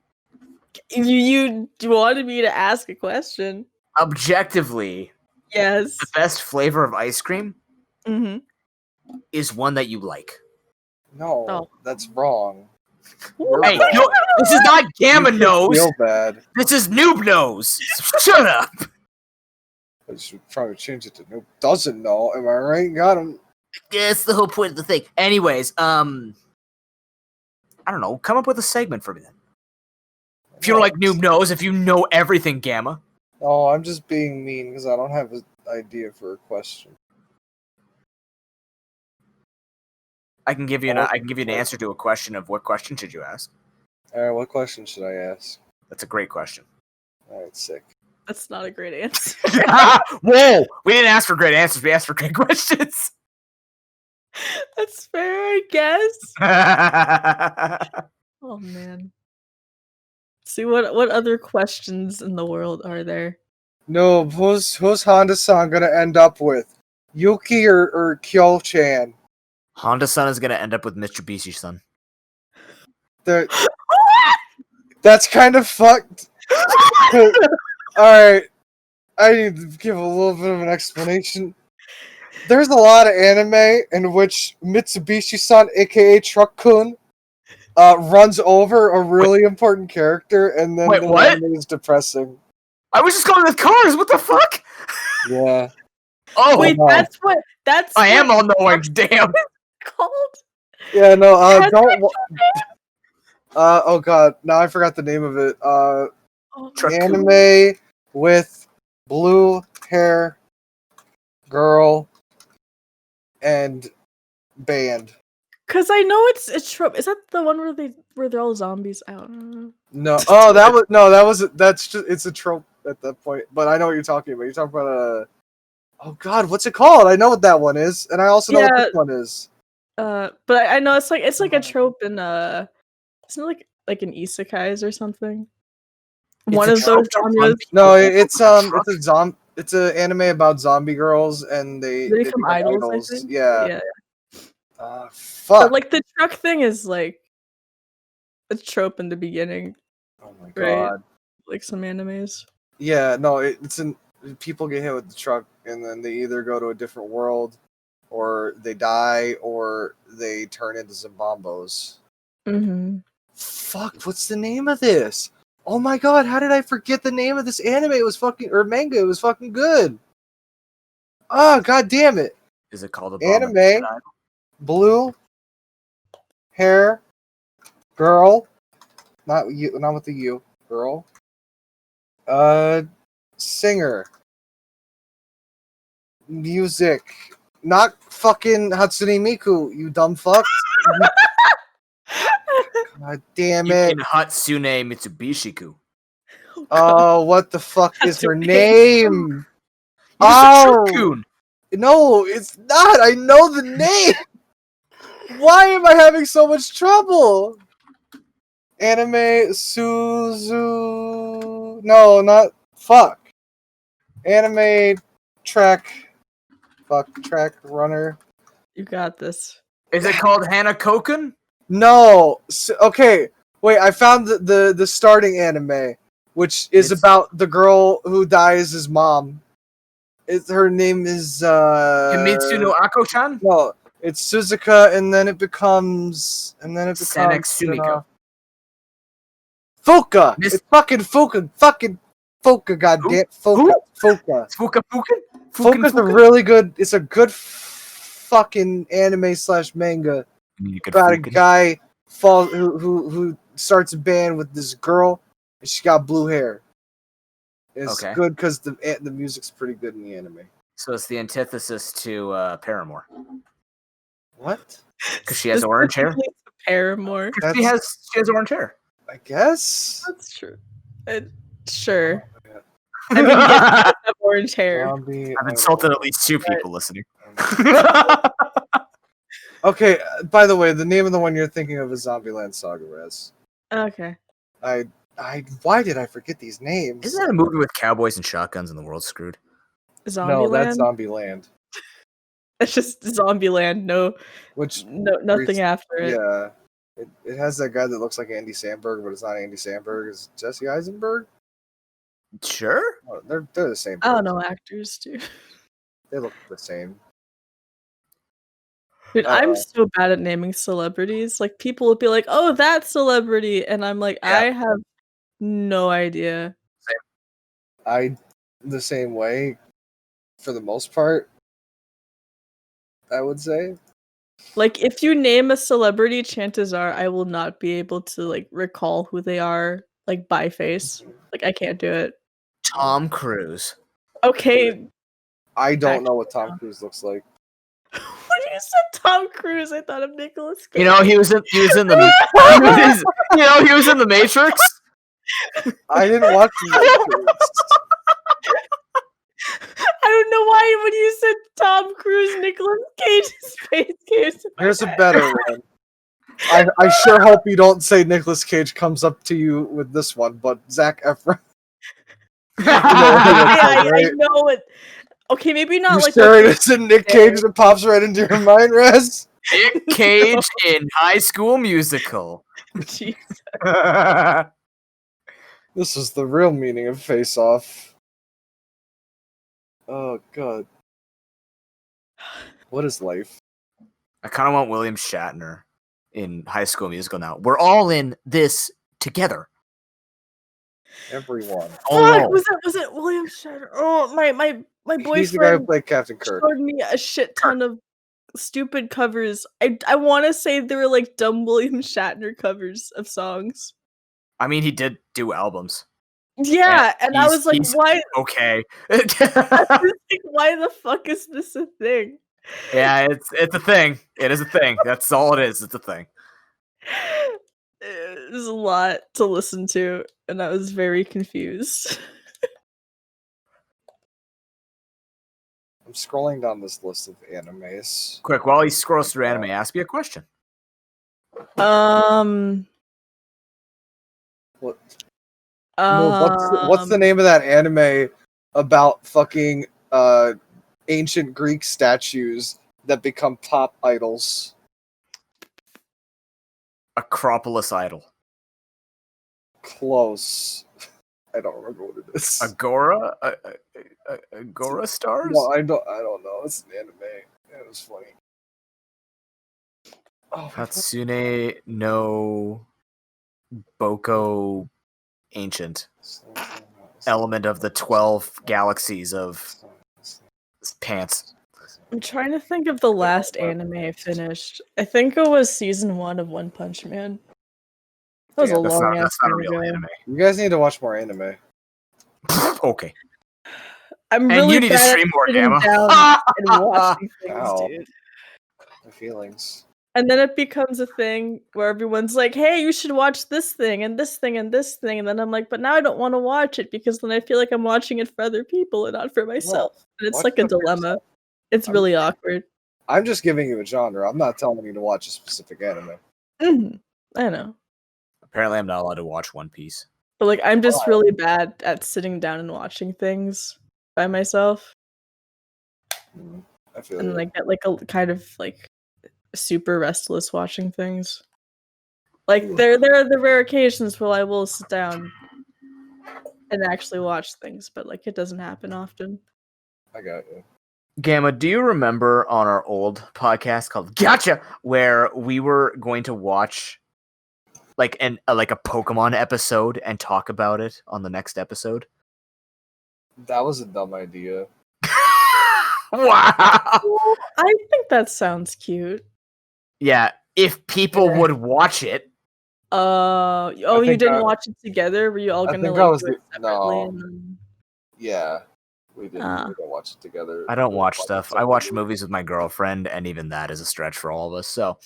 You wanted me to ask a question. Objectively, yes. The best flavor of ice cream is one that you like. No, that's wrong. Hey, no, this is not Gamma Nose. Feel bad. This is Noob Nose. Shut up. I should probably change it to Noob doesn't know. Am I right? Got him. Yeah, that's the whole point of the thing. Anyways, I don't know. Come up with a segment for me then. If you don't like Noob Nose, if you know everything, Gamma. Oh, I'm just being mean because I don't have an idea for a question. I can give you an answer to a question of what question should you ask. All right, what question should I ask? That's a great question. All right, sick. That's not a great answer. Whoa! We didn't ask for great answers. We asked for great questions. That's fair, I guess. Oh man. See what other questions in the world are there? No, who's Honda-san gonna end up with? Yuki or Kyo-chan? Honda-san is gonna end up with Mitsubishi-san. That's kind of fucked. Alright, I need to give a little bit of an explanation. There's a lot of anime in which Mitsubishi-san, aka Truck-kun, runs over a really important character, and then the anime is depressing. I was just going with cars. What the fuck? Yeah. Oh wait, that's I am all knowing. Damn. Called? Yeah, no. Don't. Oh god, now I forgot the name of it. Anime with blue hair girl and band. Cause I know it's a trope. Is that the one where they're all zombies? I don't know. No. Oh, it's a trope at that point. But I know what you're talking about. You're talking about oh god, what's it called? I know what that one is, and I also know what this one is. But I know it's like a trope in isn't it like an isekais or something? One of those genres. No, it's an anime about zombie girls, and they become idols. I think. Yeah. Fuck. But like the truck thing is like a trope in the beginning. Oh my right? god. Like some animes. Yeah, no, it's people get hit with the truck and then they either go to a different world, or they die, or they turn into Zimbombos. Mm-hmm. Fuck, what's the name of this? Oh my god, how did I forget the name of this anime? It was fucking, or manga. It was fucking good. Oh, god damn it. Is it called Anime, blue hair, girl, not you, not with the U, girl. Singer, music, not fucking Hatsune Miku, you dumb fuck. God damn it. Hatsune Mitsubishiku. Oh, what the fuck is her Hatsune name? Oh! No, it's not. I know the name. Why am I having so much trouble? Anime Suzu. No, not fuck. Anime track. Fuck, track runner. You got this. Is it called Hanakokun? No. Okay, wait. I found the starting anime, which is about the girl who dies as mom. Her name is Kimitsu no Ako-chan? No, it's Suzuka, and then it becomes Senex Sumiko. Fuka. It's fucking Fuka. Fucking Fuka. Goddamn Fuka. Fuka. Fuka Fukin? Fuka's a really good. It's a good fucking anime / manga about a guy who starts a band with this girl, and she's got blue hair. It's good because the music's pretty good in the anime. So it's the antithesis to Paramore. What? Because she has orange hair. Paramore. She has orange hair. I guess that's true. Sure. Oh, I mean, yes, I have orange hair. I've insulted at least 2 people listening. Okay. By the way, the name of the one you're thinking of is Zombieland Saga Res. Okay. Why did I forget these names? Isn't that a movie with cowboys and shotguns and the world's screwed? Zombieland? No, that's Zombieland. It's just Zombieland. Nothing after it. Yeah. It has that guy that looks like Andy Samberg, but it's not Andy Samberg. It's Jesse Eisenberg. Sure. Oh, they're the same person. I don't know actors, dude. They look the same. Dude, I'm so bad at naming celebrities. Like, people would be like, "Oh, that celebrity," and I'm like, I have no idea. The same way, for the most part, I would say. Like, if you name a celebrity, chances are I will not be able to, like, recall who they are, like, by face. Like, I can't do it. Tom Cruise. Okay. I don't know what Tom Cruise looks like. When you said Tom Cruise, I thought of Nicolas Cage. You know, he was in the he was in the Matrix. I didn't watch the Matrix. I don't know why when you said Tom Cruise, Nicolas Cage's face came to my Here's head. a better one. I sure hope you don't say Nicolas Cage comes up to you with this one, but Zac Efron. I know it. Okay, maybe not. You like sure it isn't Nick Cage that pops right into your mind, Rez? Nick Cage in High School Musical. Jesus. This is the real meaning of Face Off. Oh god. What is life? I kind of want William Shatner in High School Musical now. We're all in this together. Everyone. Oh, was it William Shatner? Oh, my boyfriend. He's the guy who played Captain Kirk. Showed me a shit ton of stupid covers. I want to say they were like dumb William Shatner covers of songs. I mean, he did do albums. Yeah, and I was like, why? Okay. I was like, why the fuck is this a thing? Yeah, it's a thing. It is a thing. That's all it is. It's a thing. There's a lot to listen to, and I was very confused. I'm scrolling down this list of animes. Quick, while he scrolls through anime, ask me a question. What? What's the name of that anime about fucking ancient Greek statues that become pop idols? Acropolis Idol. Close. I don't remember what it is. Agora? Agora Stars? No, I don't know. It's an anime. It was funny. Oh, Hatsune no Boko Ancient. Element of the 12 galaxies of pants. I'm trying to think of the last anime I finished. I think it was season 1 of One Punch Man. That was a That's long not ass a time real ago. anime. You guys need to watch more anime. Okay. I'm And really you need to bad stream at more, sitting Gamma. down and watching things, Ow. dude. My feelings. And then it becomes a thing where everyone's like, hey, you should watch this thing and this thing and this thing. And then I'm like, but now I don't want to watch it because then I feel like I'm watching it for other people and not for myself. And it's watch like a it for dilemma. yourself. It's really awkward. I'm just giving you a genre. I'm not telling you to watch a specific anime. I know. Apparently, I'm not allowed to watch One Piece. But like, I'm just really bad at sitting down and watching things by myself. I feel And you. I get like a kind of like super restless watching things. Like there are the rare occasions where I will sit down and actually watch things, but like it doesn't happen often. I got you. Gamma, do you remember on our old podcast called Gotcha, where we were going to watch like a Pokemon episode and talk about it on the next episode? That was a dumb idea. Wow. I think that sounds cute. Yeah, if people would watch it. You didn't watch it together? Were you all gonna like do it separately? No. Yeah, we didn't. We don't watch it together. I don't watch stuff. I watch movies with my girlfriend, and even that is a stretch for all of us. So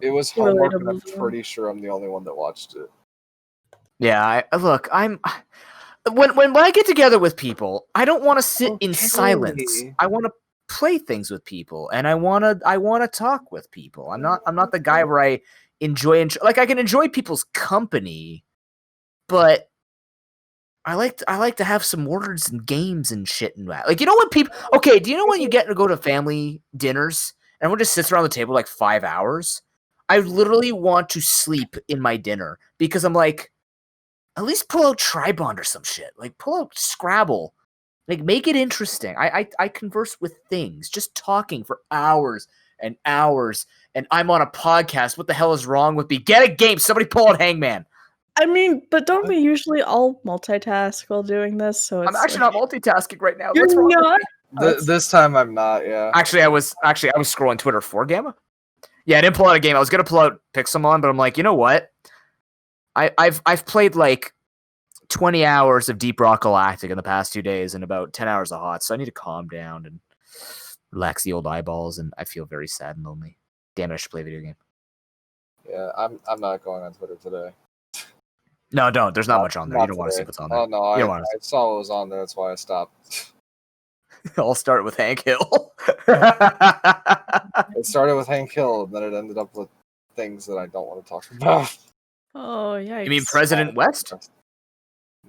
it was homework, and I'm pretty sure I'm the only one that watched it. Yeah, I'm when I get together with people, I don't want to sit in silence. I want to play things with people, and I want to talk with people. I'm not the guy where I enjoy like I can enjoy people's company, but I like to have some words and games and shit and that. Like, you know when people do you know when you get to go to family dinners and everyone just sits around the table like 5 hours? I literally want to sleep in my dinner because I'm like, at least pull out Tribond or some shit. Like, pull out Scrabble. Like, make it interesting. I converse with things, just talking for hours and hours, and I'm on a podcast. What the hell is wrong with me? Get a game. Somebody pull out Hangman. I mean, but don't we usually all multitask while doing this? So it's I'm actually not multitasking right now. You're What's wrong not? with me? This time I'm not. Yeah. Actually, I was scrolling Twitter for Gamma. Yeah, I didn't pull out a game. I was gonna pull out Pixelmon, but I'm like, you know what? I've played like 20 hours of Deep Rock Galactic in the past 2 days and about 10 hours of HOTS, so I need to calm down and relax the old eyeballs, and I feel very sad and lonely. Damn it, I should play a video game. Yeah, I'm not going on Twitter today. No, don't. There's not much on there. You don't want to see what's on there. Oh no, I saw what was on there. That's why I stopped. I'll start with Hank Hill. It started with Hank Hill, and then it ended up with things that I don't want to talk about. Oh yeah. You mean President West?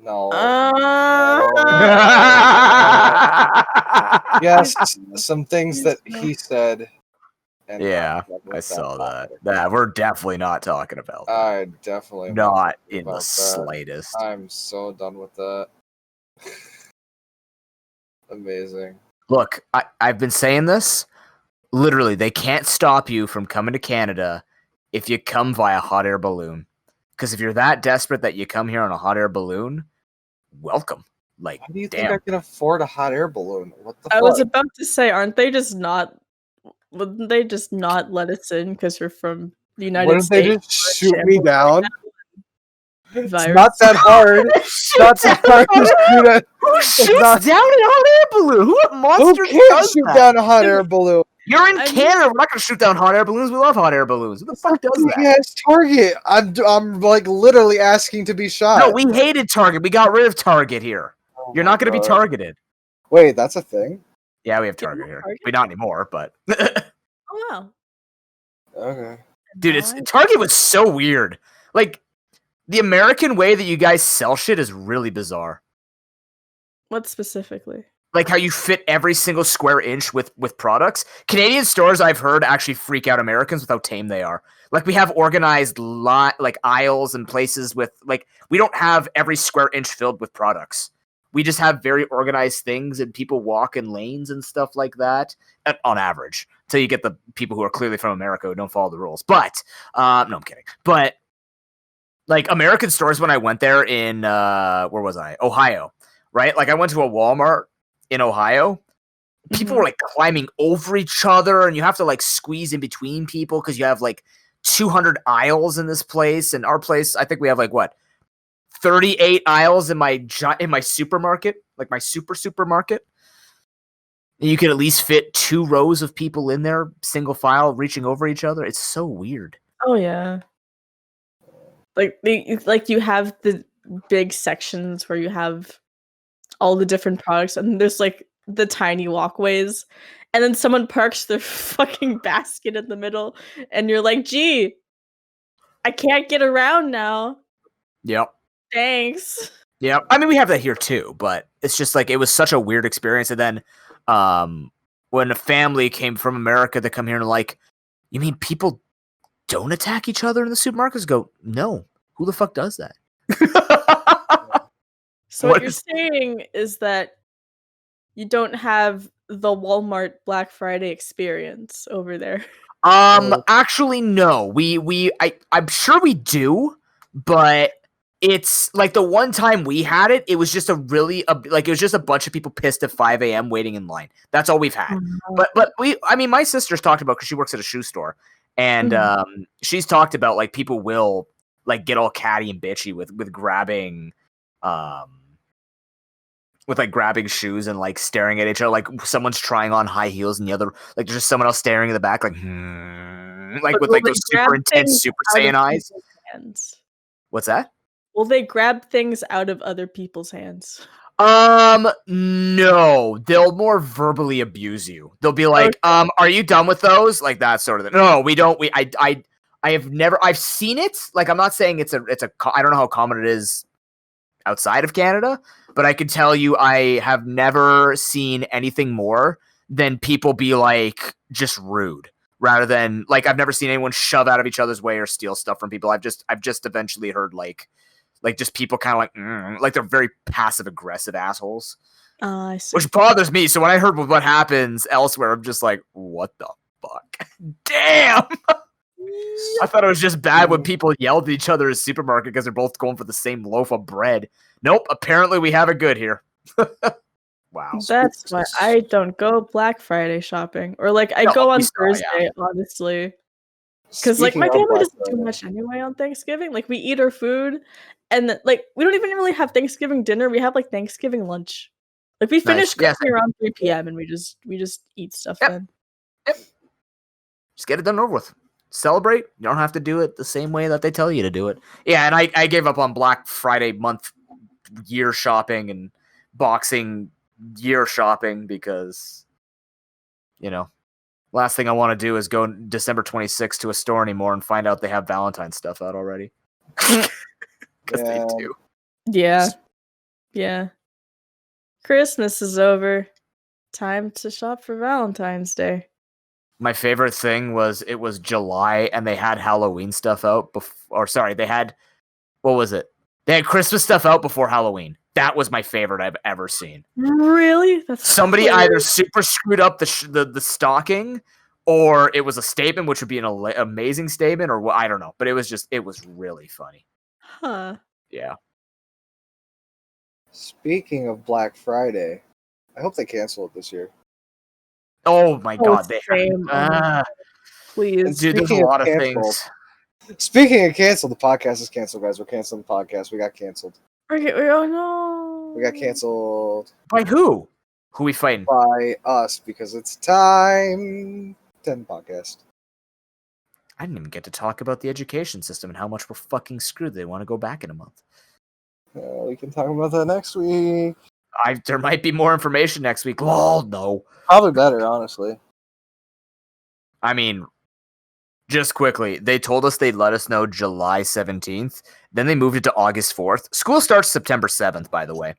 No. Yes, some things that he said. And yeah, I saw that. That we're definitely not talking about that. I definitely not in the slightest. I'm so done with that. Amazing. Look, I've been saying this. Literally, they can't stop you from coming to Canada if you come via hot air balloon. Because if you're that desperate that you come here on a hot air balloon, welcome. Like, how do you think I can afford a hot air balloon? What the fuck? I was about to say, wouldn't they just not let us in because we're from the United States? Wouldn't they just shoot me down? It's not that hard. Not that hard to shoot at. Who shoots down a hot air balloon? What monster does shoot that? Down a hot air balloon? You're in Canada. We're not going to shoot down hot air balloons. We love hot air balloons. Who the fuck does that? Yes, Target. I'm like literally asking to be shot. No, we hated Target. We got rid of Target here. You're not going to be targeted. Wait, that's a thing? Yeah, we have Target here. But not anymore, but... Oh, wow. Okay. Dude, Target was so weird. Like, the American way that you guys sell shit is really bizarre. What specifically? Like how you fit every single square inch with products. Canadian stores, I've heard, actually freak out Americans with how tame they are. Like we have organized like aisles and places with like we don't have every square inch filled with products. We just have very organized things and people walk in lanes and stuff like that on average until you get the people who are clearly from America who don't follow the rules. But no, I'm kidding. But like American stores when I went there in where was I? Ohio, right? Like I went to a Walmart in Ohio. People were like climbing over each other and you have to like squeeze in between people because you have like 200 aisles in this place. And our place, I think we have like what? 38 aisles in my supermarket, like my supermarket. You could at least fit 2 rows of people in there, single file, reaching over each other. It's so weird. Oh yeah. Like you have the big sections where you have all the different products, and there's like the tiny walkways, and then someone parks their fucking basket in the middle, and you're like, "Gee, I can't get around now." Yep. Thanks. Yeah, I mean we have that here too, but it's just like it was such a weird experience. And then when a family came from America to come here and like, you mean people don't attack each other in the supermarkets? Go, no. Who the fuck does that? So what you're saying is that you don't have the Walmart Black Friday experience over there. Actually no. I'm sure we do, but it's like the one time we had it, it was just it was just a bunch of people pissed at 5 a.m. waiting in line. That's all we've had. But my sister's talked about, because she works at a shoe store, and she's talked about like people will like get all catty and bitchy with grabbing grabbing shoes and like staring at each other, like someone's trying on high heels and the other like there's just someone else staring in the back like like with like those super intense Super Saiyan eyes. What's that? Will they grab things out of other people's hands? No. They'll more verbally abuse you. They'll be like, are you done with those? Like that sort of thing. No, we don't. I've seen it. Like, I'm not saying I don't know how common it is outside of Canada, but I can tell you I have never seen anything more than people be like just rude. Rather than like I've never seen anyone shove out of each other's way or steal stuff from people. I've just eventually heard like just people kind of like they're very passive aggressive assholes, which bothers me. So when I heard what happens elsewhere, I'm just like, what the fuck? Damn. I thought it was just bad when people yelled at each other at a supermarket because they're both going for the same loaf of bread. Nope. Apparently we have it good here. Wow. That's why I don't go Black Friday shopping, or like I go on Thursday, honestly. Because like my family doesn't do much anyway on Thanksgiving. Like we eat our food, and like we don't even really have Thanksgiving dinner. We have like Thanksgiving lunch. Like we finish cooking around 3 p.m. and we just eat stuff then. Yep. Just get it done over with. Celebrate. You don't have to do it the same way that they tell you to do it. Yeah, and I gave up on Black Friday year shopping and Boxing year shopping because, you know, last thing I want to do is go December 26th to a store anymore and find out they have Valentine's stuff out already. Because they do. Yeah. Christmas is over. Time to shop for Valentine's Day. My favorite thing was it was July and they had Halloween stuff out they had, what was it? They had Christmas stuff out before Halloween. That was my favorite I've ever seen. Really? That's somebody either super screwed up the stocking, or it was a statement, which would be an amazing statement, or I don't know. But it was really funny. Huh. Yeah. Speaking of Black Friday, I hope they cancel it this year. Oh my god, they please. Dude, there's a lot of things. Speaking of canceled, the podcast is canceled, guys. We're canceling the podcast. We got canceled. Okay, oh no. We got canceled. By who? Who we fighting? By us, because it's time to end the podcast. I didn't even get to talk about the education system and how much we're fucking screwed. They want to go back in a month. We can talk about that next week. There might be more information next week. Lol, no. Probably better, honestly. I mean, just quickly, they told us they'd let us know July 17th. Then they moved it to August 4th. School starts September 7th, by the way.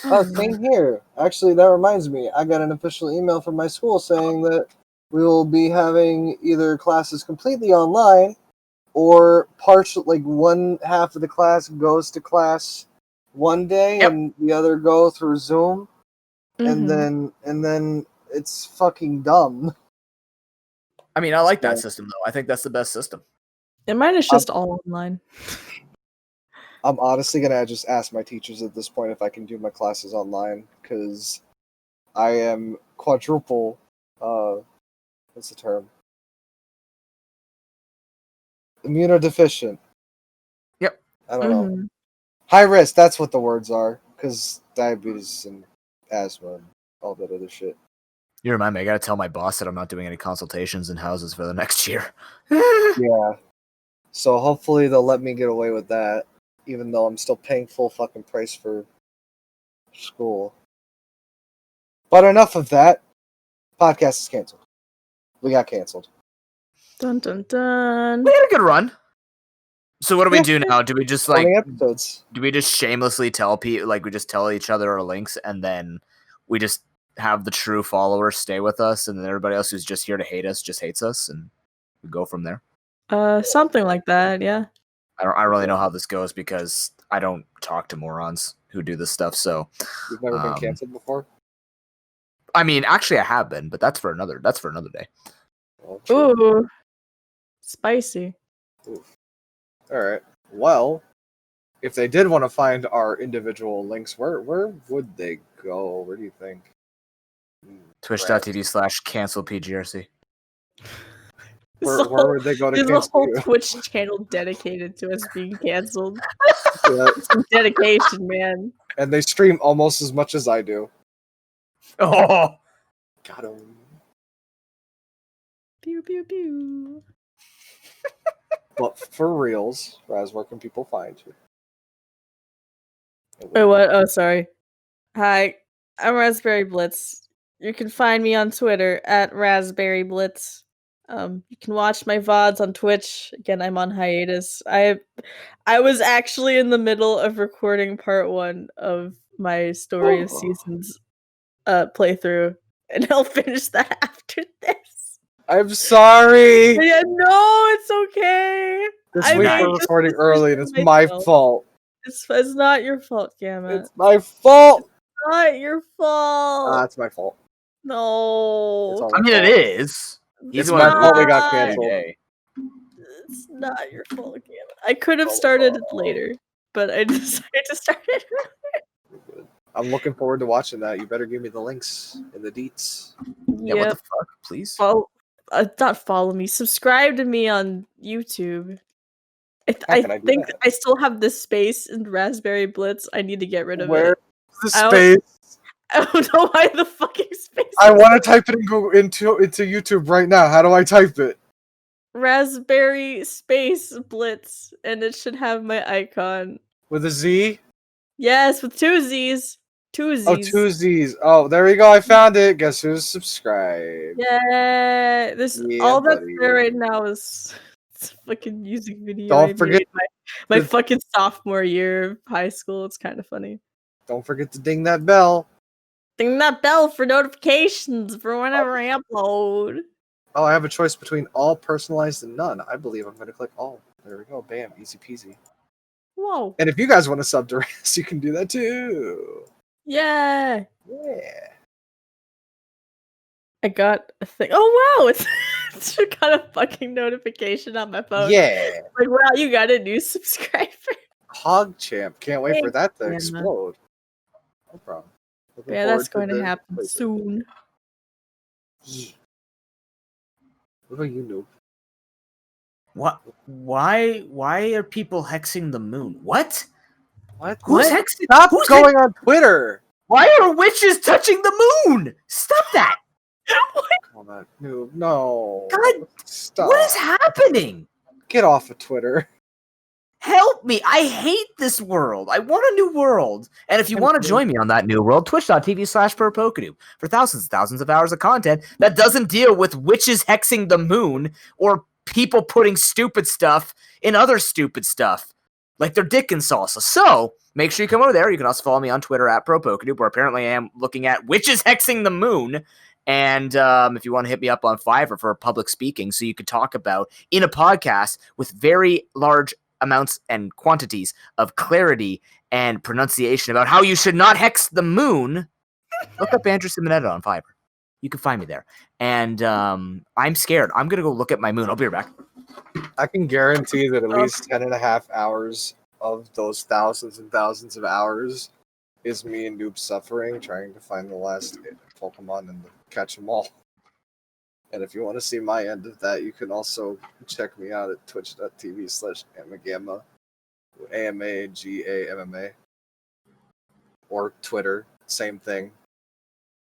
Oh, same here. Actually, that reminds me. I got an official email from my school saying that we will be having either classes completely online or partial, like one half of the class goes to class one day and the other go through Zoom, and then it's fucking dumb. I mean, I like that system though. I think that's the best system. And mine is just all online. I'm honestly gonna just ask my teachers at this point if I can do my classes online, because I am quadruple. What's the term? Immunodeficient. Yep. I don't know. High risk. That's what the words are. Because diabetes and asthma and all that other shit. You remind me. I gotta tell my boss that I'm not doing any consultations in houses for the next year. Yeah. So hopefully they'll let me get away with that, even though I'm still paying full fucking price for school. But enough of that. Podcast is canceled. We got canceled. Dun dun dun. We had a good run. So what do we do now? Do we just like episodes? Do we just shamelessly tell people, like we just tell each other our links, and then we just have the true followers stay with us, and then everybody else who's just here to hate us just hates us, and we go from there? Something like that, yeah. I don't really know how this goes because I don't talk to morons who do this stuff. So you've never been canceled before? I mean, actually, I have been, but that's for another day. Ooh, spicy. Oof. All right. Well, if they did want to find our individual links, where would they go? Where do you think? Twitch.tv/cancel PGRC. Where would they go to cancel? There's a whole you? Twitch channel dedicated to us being canceled. Some dedication, man. And they stream almost as much as I do. Oh, got him. Pew pew pew. But for reals, Raz, where can people find you? Wait, what? Oh, sorry. Hi, I'm RazzberryBlitz. You can find me on Twitter at RazzberryBlitz. You can watch my VODs on Twitch. Again, I'm on hiatus. I was actually in the middle of recording part 1 of my Story of Seasons playthrough, and I'll finish that after this. I'm sorry! Yeah, no, it's okay. This week we're recording early, and it's my fault. It's not your fault, Gamma. It's my fault! It's not your fault! It's my fault. No. I mean, it is. It's my fault we got canceled. It's not your fault, Gamma. I could have started it later, but I decided to start it earlier. I'm looking forward to watching that. You better give me the links and the deets. Yeah, what the fuck, please? Not follow me. Subscribe to me on YouTube. I think I still have this space in RazzberryBlitz. I need to get rid of it. Where's the space? I don't know why the fucking space. I want to type it into YouTube right now. How do I type it? Raspberry space Blitz, and it should have my icon. With a Z? Yes, with 2 Z's. 2 Z's. Oh, 2 Z's. Oh, there we go. I found it. Guess who's subscribed? Yeah, all that's there right now is it's a fucking music video. Don't forget my fucking sophomore year of high school. It's kind of funny. Don't forget to ding that bell. Ding that bell for notifications for whenever I upload. Oh, I have a choice between all, personalized, and none. I believe I'm going to click all. There we go. Bam. Easy peasy. Whoa. And if you guys want to sub to Raz, you can do that too. Yeah. Yeah. I got a thing. Oh, wow. It's got a fucking notification on my phone. Yeah. Like, wow, you got a new subscriber. PogChamp. Can't wait for that to explode. No problem. Yeah, that's going to happen soon. What about you, Noob? What? Why are people hexing the moon? What? What? Who's hexing? Stop going on Twitter! Why are witches touching the moon? Stop that! Come on, Noob. No. God, stop. What is happening? Get off of Twitter. Help me. I hate this world. I want a new world. And if you want to join me on that new world, twitch.tv/ProPokeNoob for thousands and thousands of hours of content that doesn't deal with witches hexing the moon or people putting stupid stuff in other stupid stuff, like their dick in salsa. So make sure you come over there. You can also follow me on Twitter at ProPokeNoob, where apparently I am looking at witches hexing the moon. And if you want to hit me up on Fiverr for public speaking, so you could talk about in a podcast with very large amounts and quantities of clarity and pronunciation about how you should not hex the moon, look up Andrew Simonetta on Fiverr. You can find me there. And I'm scared. I'm going to go look at my moon. I'll be right back. I can guarantee that at least 10.5 hours of those thousands and thousands of hours is me and Noob suffering, trying to find the last Pokemon and catch them all. And if you want to see my end of that, you can also check me out at twitch.tv/AmaGamma, AMAGAMMA, or Twitter, same thing,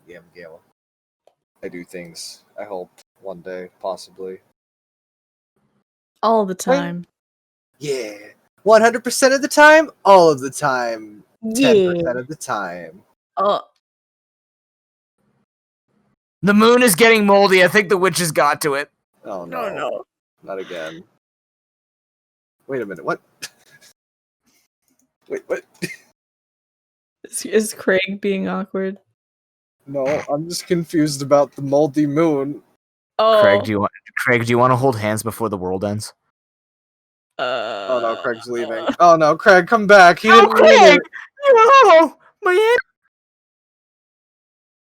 AmaGamma. I do things, I hope, one day, possibly. All the time. Yeah. 100% of the time, all of the time, 10% Yeah. of the time. Oh, The moon is getting moldy. I think the witches got to it. Oh no. no. Not again. Wait a minute, what? Wait, what? Is Craig being awkward? No, I'm just confused about the moldy moon. Oh, Craig, do you want to hold hands before the world ends? Oh no, Craig's leaving. Oh no, Craig, come back. He Oh, didn't mean Craig! it. No! My hand